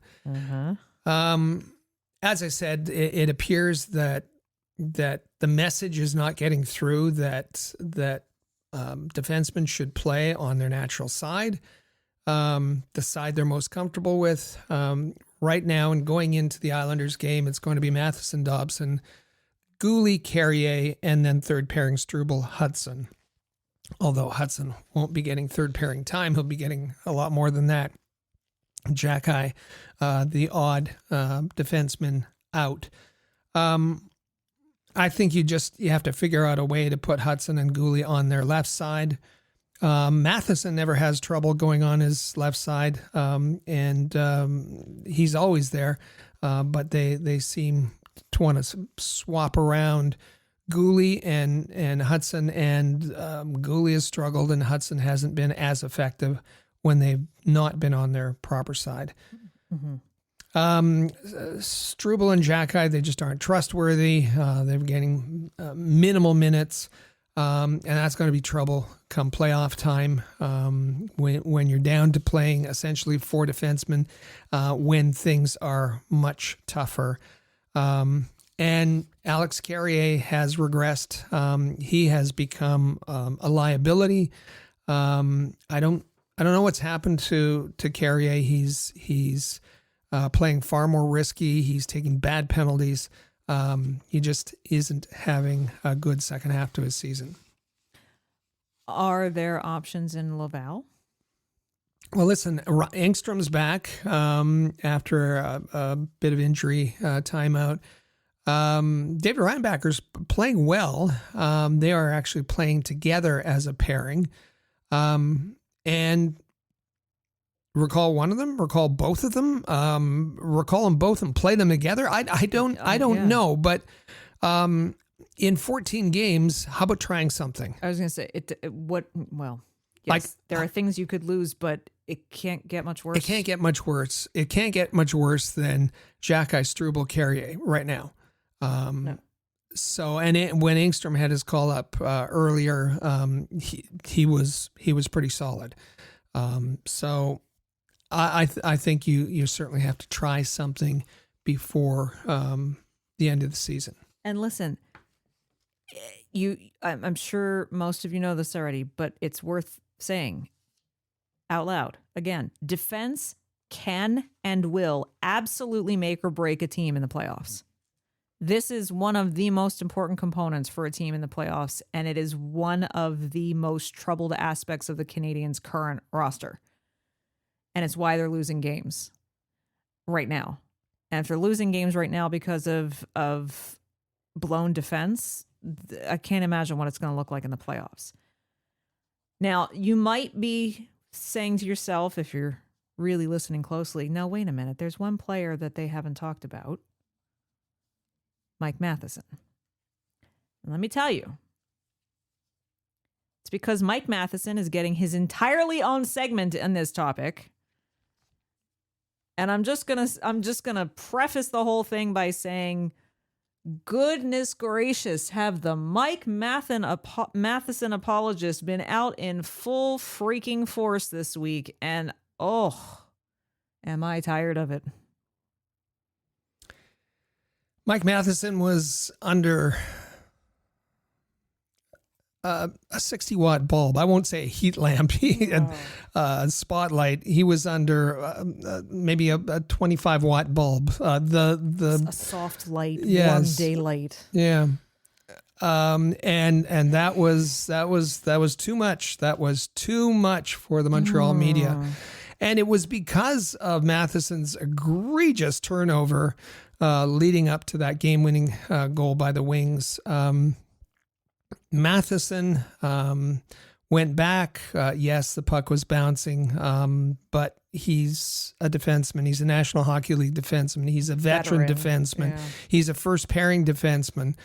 As I said, it appears that the message is not getting through that defensemen should play on their natural side, the side they're most comfortable with. Right now, and going into the Islanders game, it's going to be Matheson, Dobson, Goulet, Carrier, and then third pairing Struble, Hudson. Although Hudson won't be getting third pairing time, he'll be getting a lot more than that. Jacky, the odd defenseman, out. I think you have to figure out a way to put Hudson and Goulet on their left side. Matheson never has trouble going on his left side, and he's always there, but they seem to want to swap around Goulet and Hudson, and Goulet has struggled, and Hudson hasn't been as effective when they've not been on their proper side. Struble and Jacky, they just aren't trustworthy. They're getting minimal minutes. And that's going to be trouble come playoff time when you're down to playing essentially 4 defensemen when things are much tougher. And Alex Carrier has regressed. He has become a liability. I don't know what's happened to Carrier. He's playing far more risky. He's taking bad penalties. He just isn't having a good second half to his season. Are there options in Laval? Well, listen, Engstrom's back after a bit of injury timeout. David Reinbacher's playing well. They are actually playing together as a pairing. And recall one of them, recall both of them, recall them both and play them together. I don't know, but in 14 games, how about trying something? I was going to say yes, there are things you could lose, but it can't get much worse. It can't get much worse. It can't get much worse than Jacques Struble Carrier right now. No. So, when Engstrom had his call up earlier, he was pretty solid. So I think you certainly have to try something before the end of the season. And listen, I'm sure most of you know this already, but it's worth saying out loud. Again, defense can and will absolutely make or break a team in the playoffs. This is one of the most important components for a team in the playoffs, and it is one of the most troubled aspects of the Canadiens' current roster. And it's why they're losing games right now. And if they're losing games right now because of blown defense, I can't imagine what it's going to look like in the playoffs. Now, you might be saying to yourself, if you're really listening closely, no, wait a minute, there's one player that they haven't talked about. Mike Matheson. And let me tell you, it's because Mike Matheson is getting his entirely own segment in this topic. And I'm just gonna preface the whole thing by saying, goodness gracious, have the Mike Matheson apologists been out in full freaking force this week? And am I tired of it? Mike Matheson was under a 60-watt bulb. I won't say a heat lamp, a spotlight. He was under maybe a 25-watt bulb. A soft light, yes, warm daylight. Yeah, and that was too much. That was too much for the Montreal media, and it was because of Matheson's egregious turnover. Leading up to that game-winning goal by the Wings. Matheson went back. Yes, the puck was bouncing, but he's a defenseman. He's a National Hockey League defenseman. He's a veteran defenseman. Yeah. He's a first-pairing defenseman.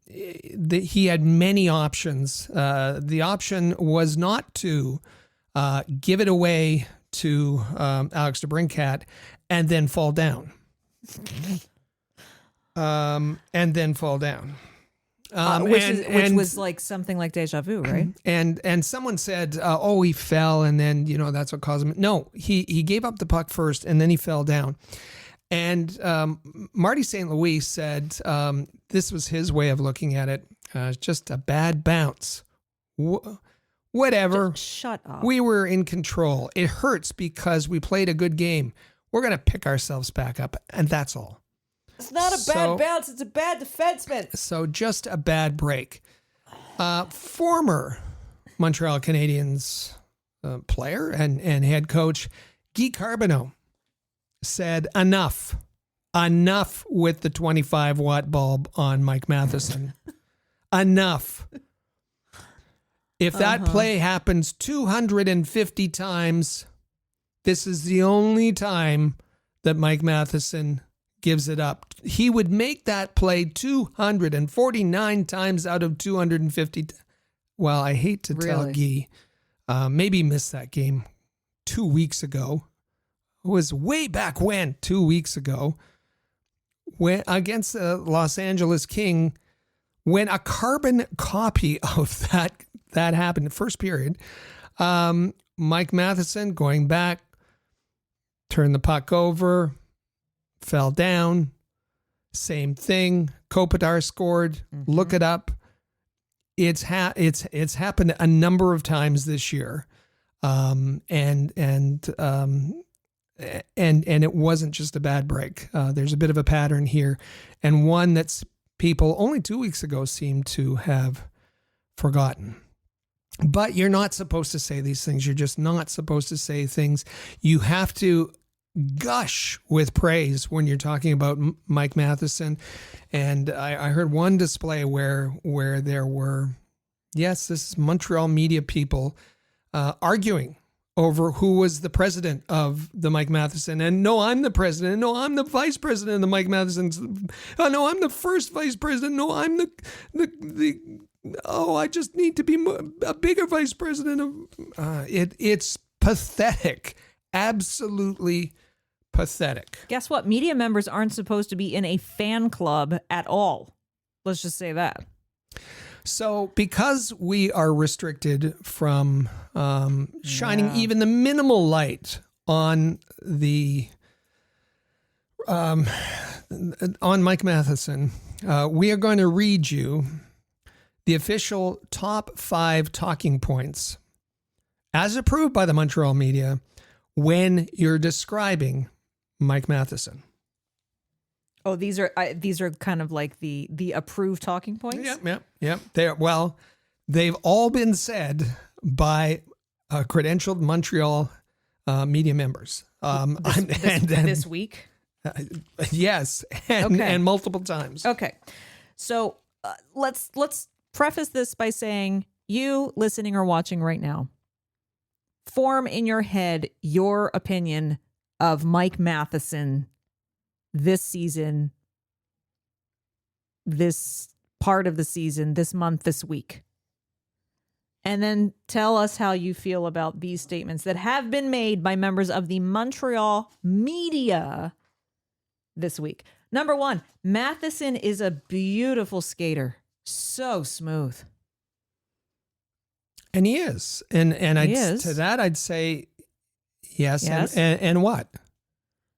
He had many options. The option was not to give it away to Alex DeBrincat and then fall down. And then fall down. Which was like something like deja vu, right? And someone said, he fell, and then that's what caused him. No, he gave up the puck first, and then he fell down. And Marty St. Louis said this was his way of looking at it, just a bad bounce. Whatever. Just shut up. We were in control. It hurts because we played a good game. We're going to pick ourselves back up, and that's all. It's not a bad bounce. It's a bad defenseman. So just a bad break. Former Montreal Canadiens player and head coach Guy Carbonneau said, enough with the 25-watt bulb on Mike Matheson. Enough. If that play happens 250 times... This is the only time that Mike Matheson gives it up. He would make that play 249 times out of 250. Well, I hate to tell Guy. Maybe he missed that game 2 weeks ago. It was way back when, 2 weeks ago, when against the Los Angeles King, when a carbon copy of that happened, the first period, Mike Matheson going back, turned the puck over, fell down, same thing. Kopitar scored. Mm-hmm. Look it up. It's happened a number of times this year, and it wasn't just a bad break. There's a bit of a pattern here, and one that's people only 2 weeks ago seemed to have forgotten. But you're not supposed to say these things. You're just not supposed to say things. You have to gush with praise when you're talking about Mike Matheson. And I heard one display where there were, yes, this is Montreal media people arguing over who was the president of the Mike Matheson. And no, I'm the president. No, I'm the vice president of the Mike Matheson. Oh, no, I'm the first vice president. No, I'm I just need to be a bigger vice president. It's pathetic. Absolutely pathetic. Guess what? Media members aren't supposed to be in a fan club at all. Let's just say that. So because we are restricted from shining even the minimal light on on Mike Matheson, we are going to read you the official top 5 talking points as approved by the Montreal media when you're describing Mike Matheson. Oh, these are kind of like the approved talking points? Yep. They've all been said by credentialed Montreal media members. This week? Yes, and multiple times. Okay. So let's preface this by saying, you listening or watching right now, form in your head your opinion of Mike Matheson this season, this part of the season, this month, this week. And then tell us how you feel about these statements that have been made by members of the Montreal media this week. Number 1, Matheson is a beautiful skater. So smooth. And he is. And to that I'd say yes. And what?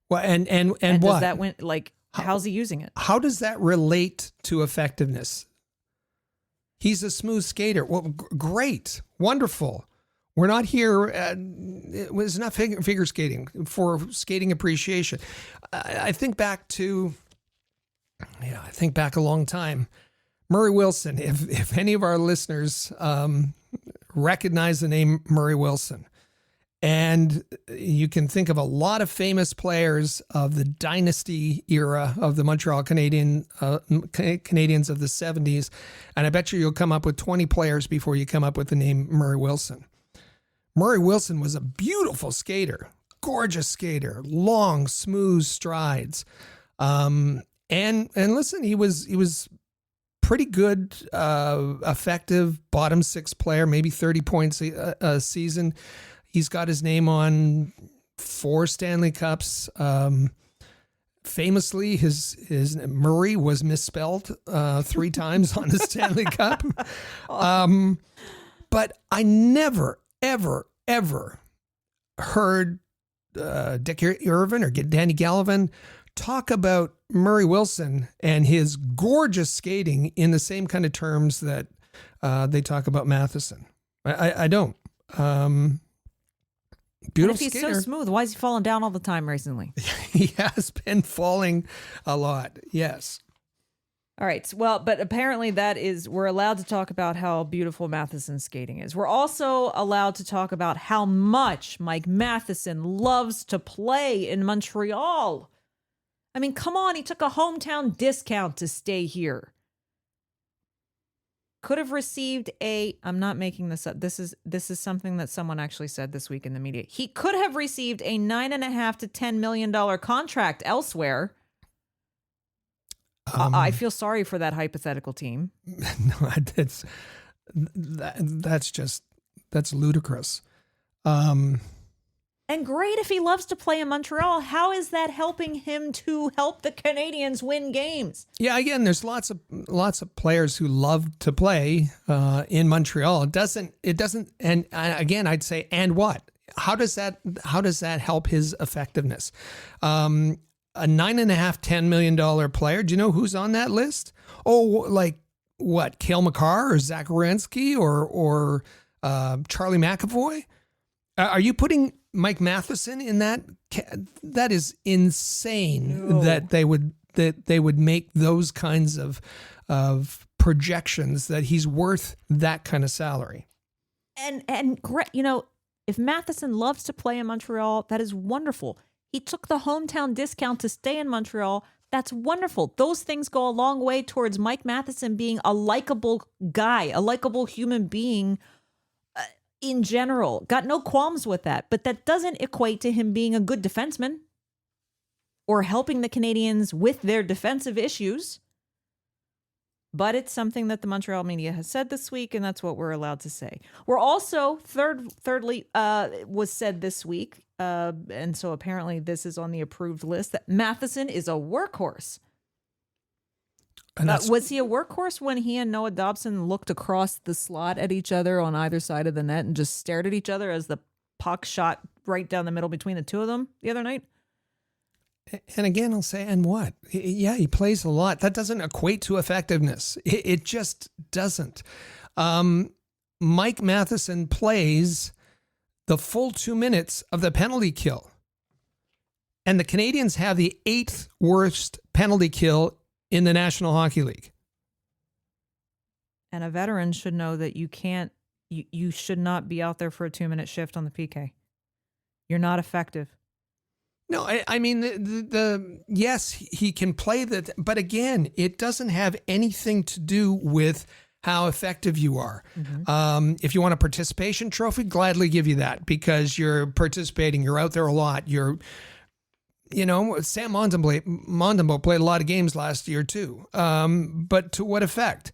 Well, and what? Does that win, how's he using it? How does that relate to effectiveness? He's a smooth skater. Well, great. Wonderful. We're not here. It was not figure skating for skating appreciation. I think back a long time. Murray Wilson, if any of our listeners recognize the name Murray Wilson, and you can think of a lot of famous players of the dynasty era of the Montreal Canadiens of the 70s, and I bet you'll come up with 20 players before you come up with the name Murray Wilson. Murray Wilson was a beautiful skater, gorgeous skater, long, smooth strides. And listen, he was pretty good, effective bottom 6 player, maybe 30 points a season. He's got his name on 4 Stanley Cups. Famously, his Murray was misspelled 3 times on the Stanley Cup. But I never, ever, ever heard Dick Irvin or Danny Gallivan talk about Murray Wilson and his gorgeous skating in the same kind of terms that they talk about Matheson. I don't. Beautiful skater. If he's skater. so smooth, why is he falling down all the time recently? He has been falling a lot. Yes. All right. Well, but apparently we're allowed to talk about how beautiful Matheson's skating is. We're also allowed to talk about how much Mike Matheson loves to play in Montreal. I mean, come on. He took a hometown discount to stay here. Could have received I'm not making this up. This is something that someone actually said this week in the media. He could have received a $9.5 to $10 million contract elsewhere. I feel sorry for that hypothetical team. No, that's ludicrous. And And great if he loves to play in Montreal. How is that helping him to help the Canadiens win games? Yeah, again, there's lots of players who love to play in Montreal. It doesn't, and again, I'd say, and what? How does that help his effectiveness? A $9.5, $10 million player. Do you know who's on that list? Oh, like what? Cale Makar or Zach Werenski or Charlie McAvoy? Are you putting Mike Matheson in that? That is insane. No. That they would make those kinds of projections that he's worth that kind of salary. And great, if Matheson loves to play in Montreal, that is wonderful. He took the hometown discount to stay in Montreal. That's wonderful. Those things go a long way towards Mike Matheson being a likable guy, a likable human being in general. Got no qualms with that. But that doesn't equate to him being a good defenseman or helping the Canadiens with their defensive issues. But it's something that the Montreal media has said this week, and that's what we're allowed to say. We're also, thirdly, was said this week, and so apparently this is on the approved list, that Matheson is a workhorse. Was he a workhorse when he and Noah Dobson looked across the slot at each other on either side of the net and just stared at each other as the puck shot right down the middle between the two of them the other night? And again, I'll say, and what? Yeah, he plays a lot. That doesn't equate to effectiveness. It just doesn't. Mike Matheson plays the full 2 minutes of the penalty kill. And the Canadiens have the 8th worst penalty kill in the National Hockey League. And a veteran should know that you should not be out there for a 2-minute shift on the PK. You're not effective. No, I mean, the yes, he can play that, but again, it doesn't have anything to do with how effective you are. Mm-hmm. If you want a participation trophy, gladly give you that because you're participating, you're out there a lot. Sam Montembeault played a lot of games last year too. But to what effect?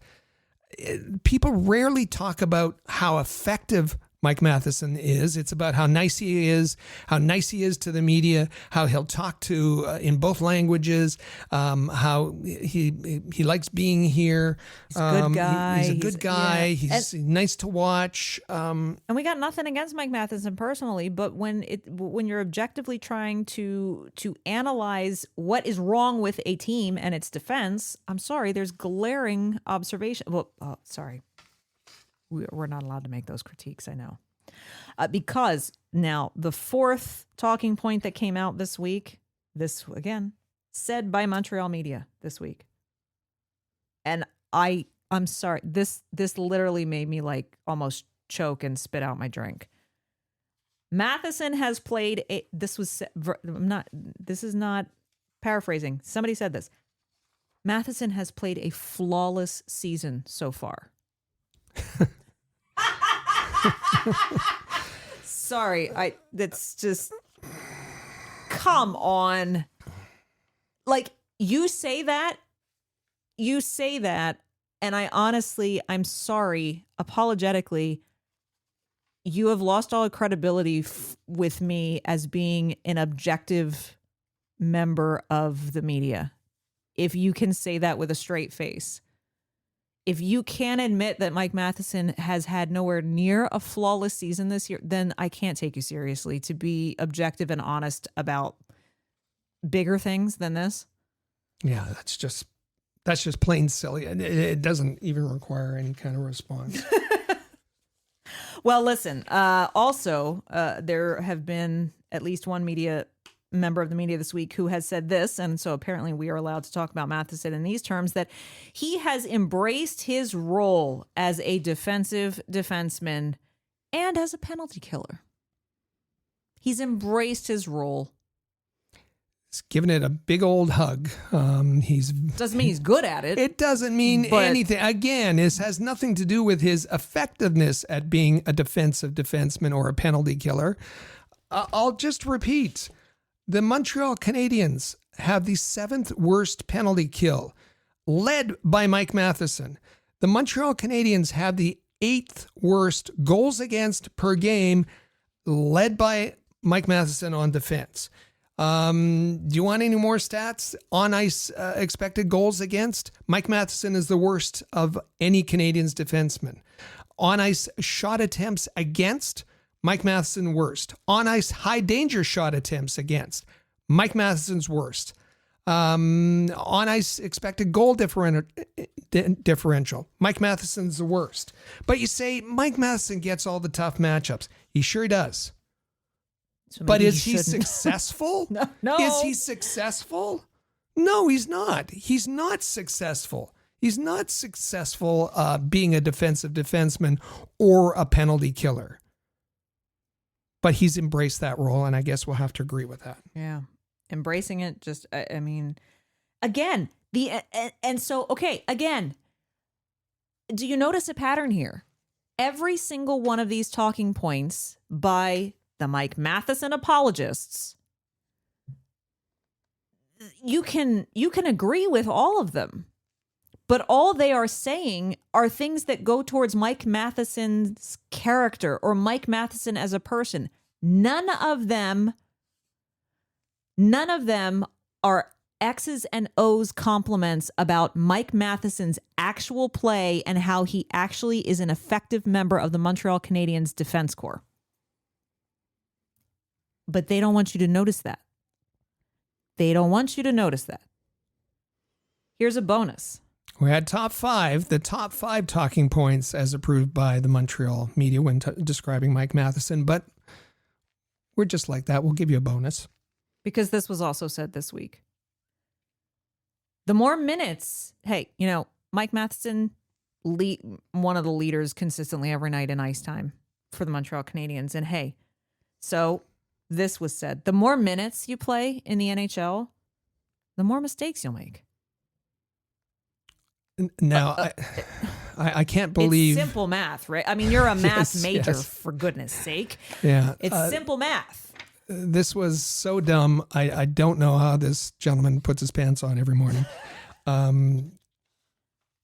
People rarely talk about how effective Mike Matheson is. It's about how nice he is to the media, how he'll talk to in both languages, how he likes being here. He's a good guy. He's a good guy. Yeah. He's nice to watch. And we got nothing against Mike Matheson personally, but when you're objectively trying to analyze what is wrong with a team and its defense, I'm sorry, there's glaring observation. Well, sorry. We're not allowed to make those critiques, I know. Because now the fourth talking point that came out this week, again, said by Montreal media this week. And I'm sorry, this literally made me like almost choke and spit out my drink. Matheson has played this is not paraphrasing. Somebody said this. Matheson has played a flawless season so far. Sorry, that's just, come on. Like, you say that, and I'm sorry, apologetically, you have lost all credibility with me as being an objective member of the media. If you can say that with a straight face. If you can't admit that Mike Matheson has had nowhere near a flawless season this year, then I can't take you seriously to be objective and honest about bigger things than this. Yeah, that's just plain silly. It doesn't even require any kind of response. Well, listen, also, there have been at least one member of the media this week who has said this, and so apparently we are allowed to talk about Matheson in these terms, that he has embraced his role as a defensive defenseman and as a penalty killer. He's embraced his role. He's given it a big old hug. Doesn't mean he's good at it. It doesn't mean anything. Again, this has nothing to do with his effectiveness at being a defensive defenseman or a penalty killer. I'll just repeat. The Montreal Canadiens have the 7th worst penalty kill, led by Mike Matheson. The Montreal Canadiens have the 8th worst goals against per game, led by Mike Matheson on defense. Do you want any more stats? On ice expected goals against? Mike Matheson is the worst of any Canadiens defenseman. On ice shot attempts against? Mike Matheson worst. On ice high danger shot attempts against? Mike Matheson's worst. On ice expected goal differential. Mike Matheson's the worst. But you say Mike Matheson gets all the tough matchups. He sure does. So but maybe is he shouldn't. successful? No. Is he successful? No, he's not. He's not successful. He's not successful being a defensive defenseman or a penalty killer. But he's embraced that role, and I guess we'll have to agree with that. Yeah. Embracing it, just, I mean, again, again, do you notice a pattern here? Every single one of these talking points by the Mike Matheson apologists, you can agree with all of them, but all they are saying are things that go towards Mike Matheson's character or Mike Matheson as a person. None of them are X's and O's compliments about Mike Matheson's actual play and how he actually is an effective member of the Montreal Canadiens defense corps. But they don't want you to notice that. They don't want you to notice that. Here's a bonus. We had the top five talking points as approved by the Montreal media when describing Mike Matheson, but we're just like that. We'll give you a bonus. Because this was also said this week. The more minutes, Mike Matheson, one of the leaders consistently every night in ice time for the Montreal Canadiens. And so this was said, the more minutes you play in the NHL, the more mistakes you'll make. Now, I can't believe... It's simple math, right? I mean, you're a math major, yes. for goodness sake. Yeah. It's simple math. This was so dumb. I don't know how this gentleman puts his pants on every morning.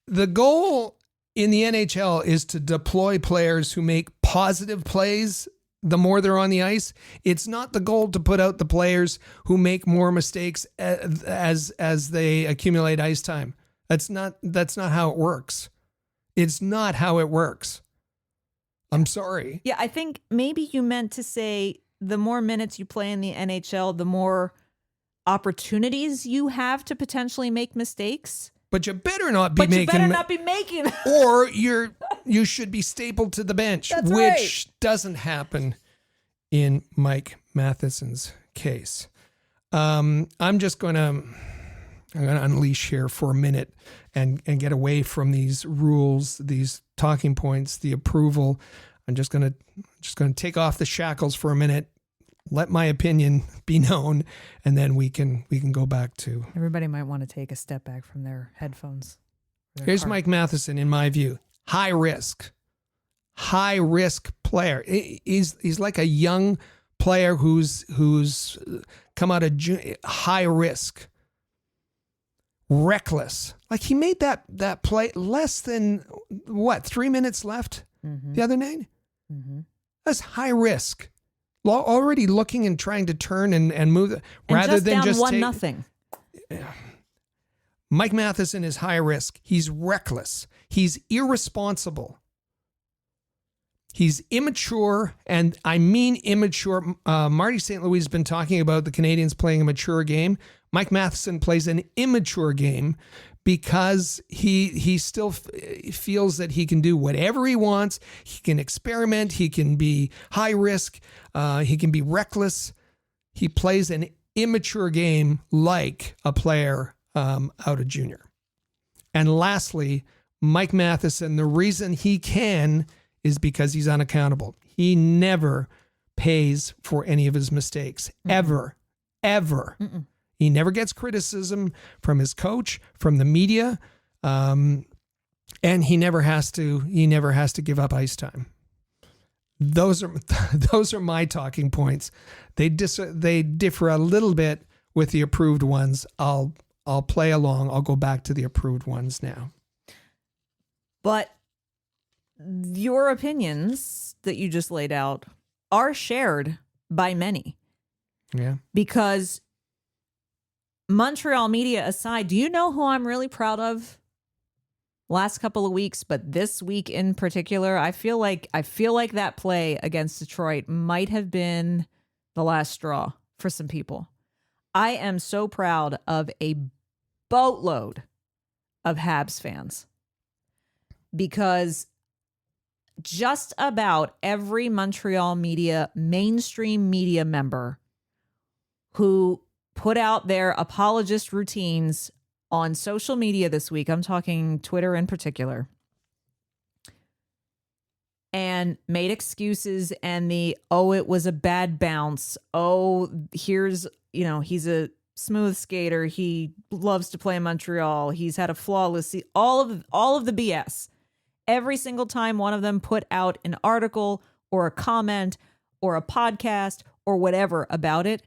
The goal in the NHL is to deploy players who make positive plays the more they're on the ice. It's not the goal to put out the players who make more mistakes as they accumulate ice time. That's not how it works. It's not how it works. I'm sorry. Yeah, I think maybe you meant to say the more minutes you play in the NHL, the more opportunities you have to potentially make mistakes. But you better not be making. Or you should be stapled to the bench, That's which doesn't happen in Mike Matheson's case. I'm going to unleash here for a minute and get away from these rules, these talking points, the approval. I'm just going to take off the shackles for a minute, let my opinion be known, and then we can go back to. Everybody might want to take a step back from their headphones. Here's Mike Matheson, in my view, high risk player. He's like a young player who's come out of high risk. Reckless. Like he made that play less than 3 minutes left the other night. Mm-hmm. That's high risk. Already looking and trying to turn and move rather than just down 1-0. Mike Matheson is high risk. He's reckless. He's irresponsible. He's immature, and I mean immature. Marty St. Louis has been talking about the Canadiens playing a mature game. Mike Matheson plays an immature game because he still feels that he can do whatever he wants. He can experiment. He can be high risk. He can be reckless. He plays an immature game like a player out of junior. And lastly, Mike Matheson, the reason he can is because he's unaccountable. He never pays for any of his mistakes, ever. Mm-mm. He never gets criticism from his coach, from the media, and he never has to give up ice time. Those are my talking points. They differ a little bit with the approved ones. I'll play along. I'll go back to the approved ones now. But your opinions that you just laid out are shared by many. Yeah. Because Montreal media aside, do you know who I'm really proud of? Last couple of weeks, but this week in particular, I feel like that play against Detroit might have been the last straw for some people. I am so proud of a boatload of Habs fans because just about every Montreal media, mainstream media member who put out their apologist routines on social media this week, I'm talking Twitter in particular, and made excuses and it was a bad bounce. Oh, here's, he's a smooth skater. He loves to play in Montreal. He's had a flawless season. All of the BS. Every single time one of them put out an article or a comment or a podcast or whatever about it,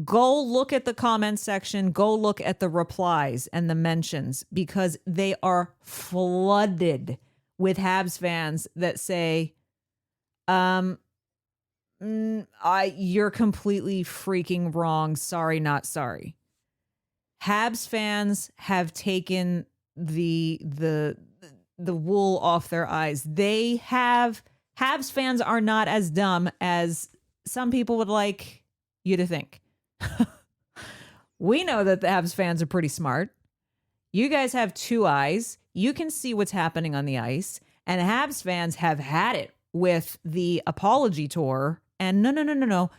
go look at the comment section, go look at the replies and the mentions, because they are flooded with Habs fans that say, you're completely freaking wrong. Sorry, not sorry. Habs fans have taken the wool off their eyes. Habs fans are not as dumb as some people would like you to think. We know that the Habs fans are pretty smart. You guys have two eyes. You can see what's happening on the ice. And Habs fans have had it with the apology tour. And no.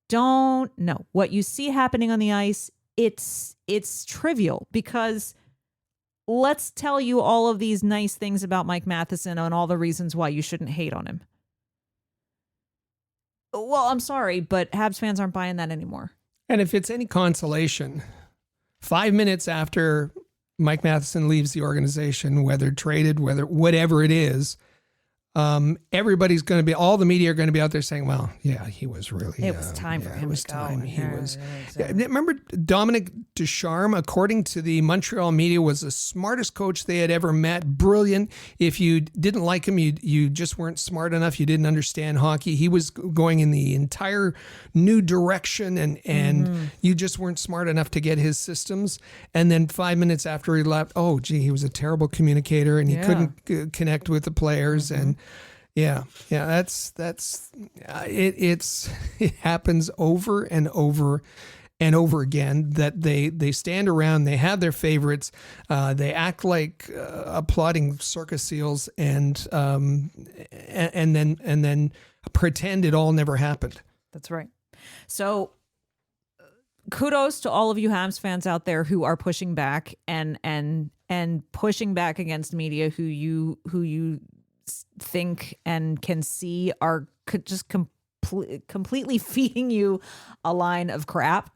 Don't know. What you see happening on the ice, it's trivial, because let's tell you all of these nice things about Mike Matheson and all the reasons why you shouldn't hate on him. Well, I'm sorry, but Habs fans aren't buying that anymore. And if it's any consolation, 5 minutes after Mike Matheson leaves the organization, whether traded, whatever it is, everybody's going to be, all the media are going to be out there saying, well, yeah, he was really, it was time for him. It was time. He was. Remember Dominic Ducharme, according to the Montreal media, was the smartest coach they had ever met. Brilliant. If you didn't like him, you just weren't smart enough. You didn't understand hockey. He was going in the entire new direction, and you just weren't smart enough to get his systems. And then 5 minutes after he left, oh, gee, he was a terrible communicator, and he couldn't connect with the players. And it happens over and over and over again that they stand around, they have their favorites, they act like applauding circus seals, and then pretend it all never happened. That's right. So kudos to all of you Habs fans out there who are pushing back and pushing back against media who you think and can see are just completely feeding you a line of crap.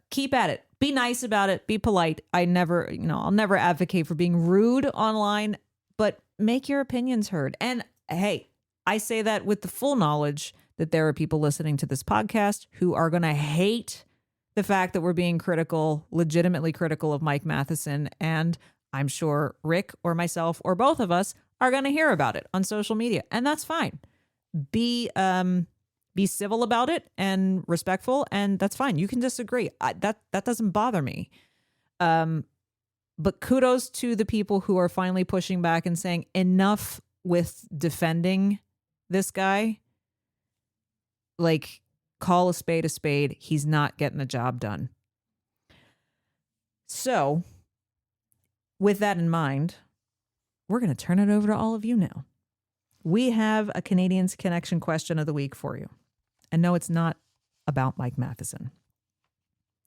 Keep at it. Be nice about it. Be polite. I'll never advocate for being rude online, but make your opinions heard. And hey, I say that with the full knowledge that there are people listening to this podcast who are going to hate the fact that we're being legitimately critical of Mike Matheson. And I'm sure Rick or myself or both of us are going to hear about it on social media, and that's fine. Be civil about it and respectful, and that's fine. You can disagree. That doesn't bother me. But kudos to the people who are finally pushing back and saying enough with defending this guy. Like, call a spade a spade. He's not getting the job done. So, with that in mind, we're going to turn it over to all of you now. We have a Canadiens Connection question of the week for you. And no, it's not about Mike Matheson.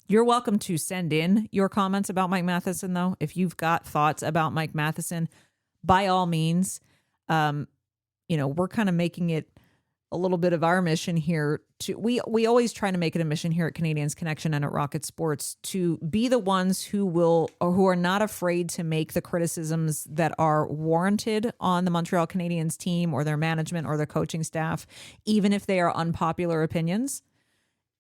You're welcome to send in your comments about Mike Matheson, though. If you've got thoughts about Mike Matheson, by all means, we're kind of making it a little bit of our mission here we always try to make it a mission here at Canadiens Connection and at Rocket Sports to be the ones who are not afraid to make the criticisms that are warranted on the Montreal Canadiens team or their management or their coaching staff, even if they are unpopular opinions.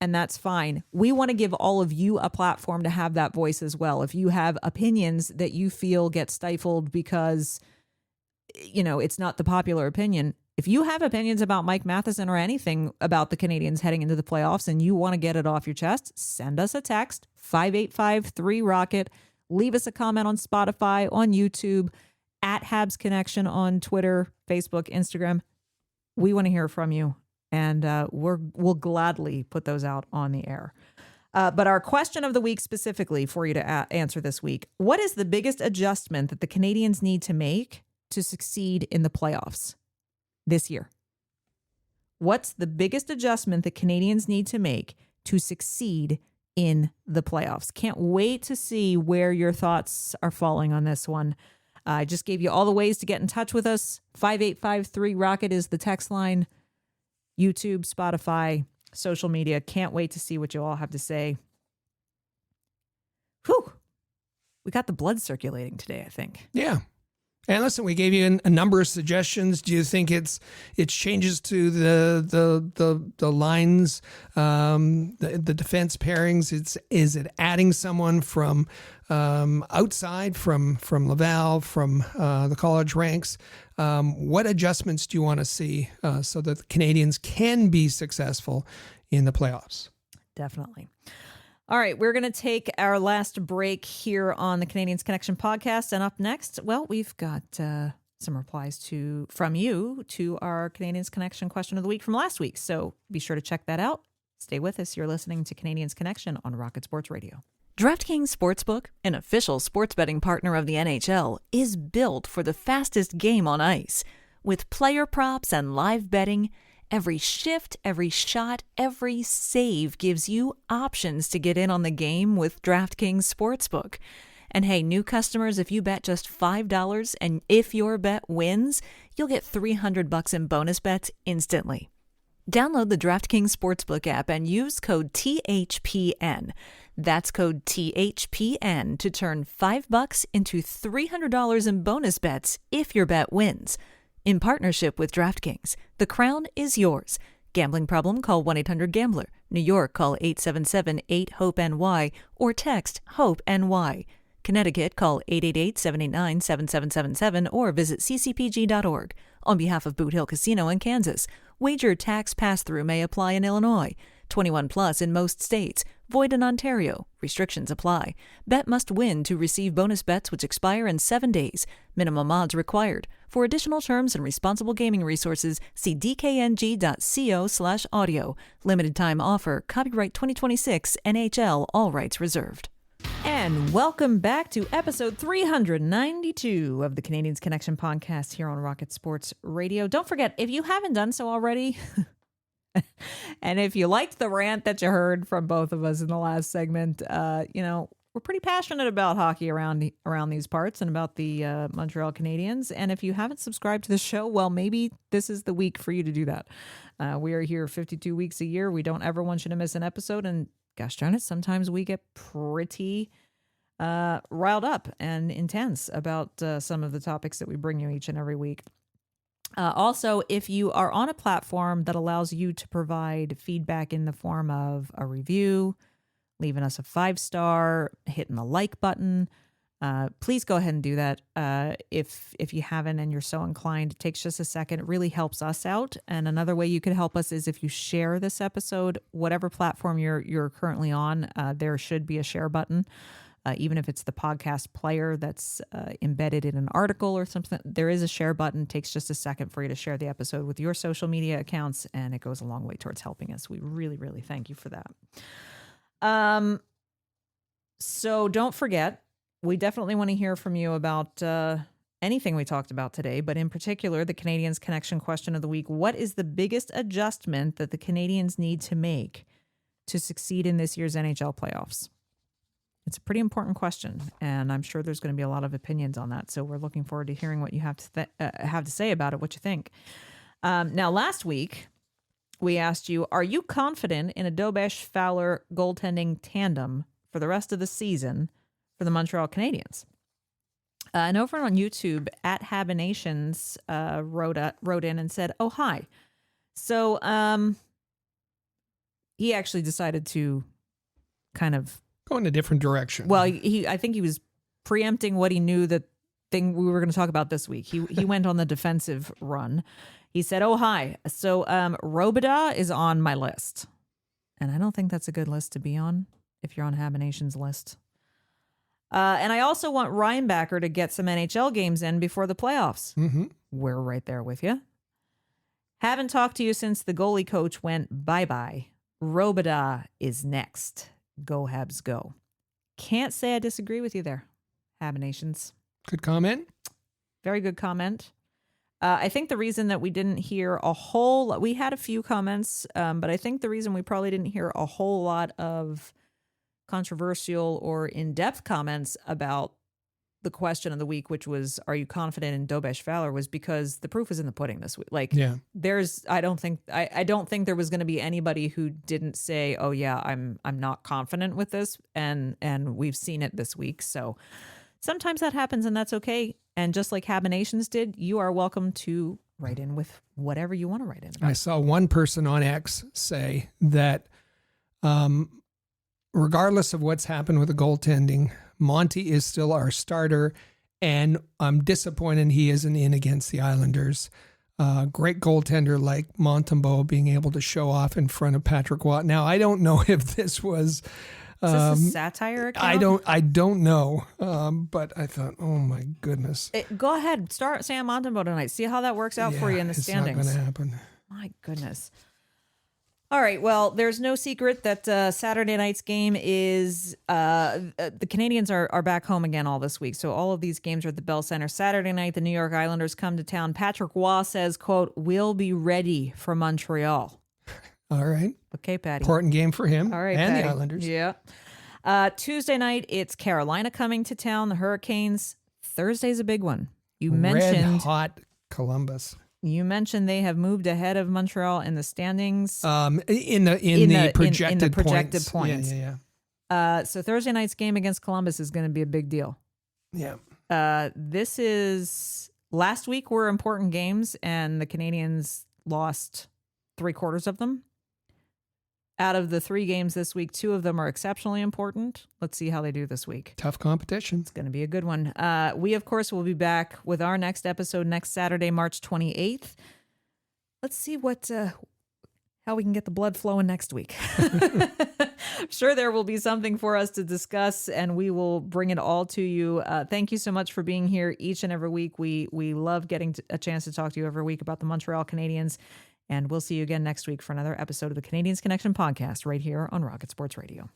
And that's fine. We want to give all of you a platform to have that voice as well. If you have opinions that you feel get stifled because, it's not the popular opinion, If you have opinions about Mike Matheson or anything about the Canadiens heading into the playoffs and you want to get it off your chest, send us a text, 585-3-ROCKET. Leave us a comment on Spotify, on YouTube, at Habs Connection on Twitter, Facebook, Instagram. We want to hear from you, and we'll gladly put those out on the air. But our question of the week specifically for you to answer this week, what is the biggest adjustment that the Canadiens need to make to succeed in the playoffs this year? What's the biggest adjustment that Canadiens need to make to succeed in the playoffs? Can't wait to see where your thoughts are falling on this one. I just gave you all the ways to get in touch with us. 585-3-ROCKET is the text line. YouTube, Spotify, social media. Can't wait to see what you all have to say. Whew. We got the blood circulating today, I think. Yeah. And listen, we gave you a number of suggestions. Do you think it's changes to the lines, the defense pairings? Is it adding someone from outside, from Laval, from the college ranks? What adjustments do you want to see so that the Canadiens can be successful in the playoffs? Definitely. All right, we're going to take our last break here on the Canadiens Connection podcast. And up next, well, we've got some replies from you to our Canadiens Connection question of the week from last week. So be sure to check that out. Stay with us. You're listening to Canadiens Connection on Rocket Sports Radio. DraftKings Sportsbook, an official sports betting partner of the NHL, is built for the fastest game on ice. With player props and live betting, every shift, every shot, every save gives you options to get in on the game with DraftKings Sportsbook. And hey, new customers, if you bet just $5 and if your bet wins, you'll get $300 in bonus bets instantly. Download the DraftKings Sportsbook app and use code THPN. That's code THPN to turn $5 into $300 in bonus bets if your bet wins. In partnership with DraftKings, the crown is yours. Gambling problem? Call 1-800-GAMBLER. New York, call 877-8-HOPE-NY or text HOPE-NY. Connecticut, call 888-789-7777 or visit ccpg.org. On behalf of Boot Hill Casino in Kansas, wager tax pass-through may apply in Illinois. 21 plus in most states. Void in Ontario. Restrictions apply. Bet must win to receive bonus bets which expire in 7 days. Minimum odds required. For additional terms and responsible gaming resources, see dkng.co/audio. Limited time offer. Copyright 2026 NHL. All rights reserved. And welcome back to episode 392 of the Canadiens Connection podcast here on Rocket Sports Radio. Don't forget, if you haven't done so already, and if you liked the rant that you heard from both of us in the last segment, we're pretty passionate about hockey around these parts and about the Montreal Canadiens. And if you haven't subscribed to the show, well, maybe this is the week for you to do that. We are here 52 weeks a year. We don't ever want you to miss an episode. And gosh darn it, sometimes we get pretty riled up and intense about some of the topics that we bring you each and every week. Also, if you are on a platform that allows you to provide feedback in the form of a review, leaving us a 5-star, hitting the like button, please go ahead and do that. If you haven't and you're so inclined, it takes just a second. It really helps us out. And another way you could help us is if you share this episode, whatever platform you're currently on, there should be a share button. Even if it's the podcast player that's embedded in an article or something, there is a share button. It takes just a second for you to share the episode with your social media accounts, and it goes a long way towards helping us. We really, really thank you for that. So don't forget, we definitely want to hear from you about anything we talked about today, but in particular, the Canadiens Connection question of the week. What is the biggest adjustment that the Canadiens need to make to succeed in this year's NHL playoffs? It's a pretty important question, and I'm sure there's going to be a lot of opinions on that. So we're looking forward to hearing what you have to say about it, what you think. Now, last week, we asked you, are you confident in a Dobesh-Fowler goaltending tandem for the rest of the season for the Montreal Canadiens? And over on YouTube, at Habinations wrote in and said, oh, hi. So he actually decided to kind of go in a different direction. Well, I think he was preempting what he knew that thing we were going to talk about this week. He went on the defensive run. He said, "Oh, hi. So Robida is on my list." And I don't think that's a good list to be on if you're on Habination's list. And I also want Reinbacher to get some NHL games in before the playoffs. Mm-hmm. We're right there with you. Haven't talked to you since the goalie coach went bye-bye. Robida is next. Go Habs, go. Can't say I disagree with you there, Habinations. Good comment. Very good comment. I think the reason that we didn't hear we had a few comments, but I think the reason we probably didn't hear a whole lot of controversial or in-depth comments about the question of the week, which was, are you confident in Dobesh Fowler, was because the proof is in the pudding this week. Like, yeah. I don't think there was going to be anybody who didn't say, oh yeah, I'm not confident with this. And we've seen it this week. So sometimes that happens and that's okay. And just like Habinations did, you are welcome to write in with whatever you want to write in about. I saw one person on X say that regardless of what's happened with the goaltending, Monty is still our starter, and I'm disappointed he isn't in against the Islanders. Great goaltender like Montembeault being able to show off in front of Patrick Watt. Now, I don't know if this was... Is this a satire account? I don't know, but I thought, oh my goodness. Go ahead, start Sam Montembeault tonight. See how that works out for you in the standings. It's not going to happen. My goodness. All right. Well, there's no secret that Saturday night's game is the Canadiens are back home again all this week. So all of these games are at the Bell Center. Saturday night, the New York Islanders come to town. Patrick Waugh says, quote, "We'll be ready for Montreal." All right. Okay, Patty. Important game for him. All right, and Patty. the Islanders. Yeah. Tuesday night, it's Carolina coming to town, the Hurricanes. Thursday's a big one. Red hot Columbus. You mentioned they have moved ahead of Montreal in the standings. In the projected points. Yeah. So Thursday night's game against Columbus is going to be a big deal. Yeah. This is last week were important games, and the Canadiens lost 3/4 of them. Out of the 3 games this week, 2 of them are exceptionally important. Let's see how they do this week. Tough competition. It's going to be a good one. We, of course, will be back with our next episode next Saturday, March 28th. Let's see how we can get the blood flowing next week. I'm sure there will be something for us to discuss, and we will bring it all to you. Thank you so much for being here each and every week. We love getting a chance to talk to you every week about the Montreal Canadiens. And we'll see you again next week for another episode of the Canadiens Connection podcast right here on Rocket Sports Radio.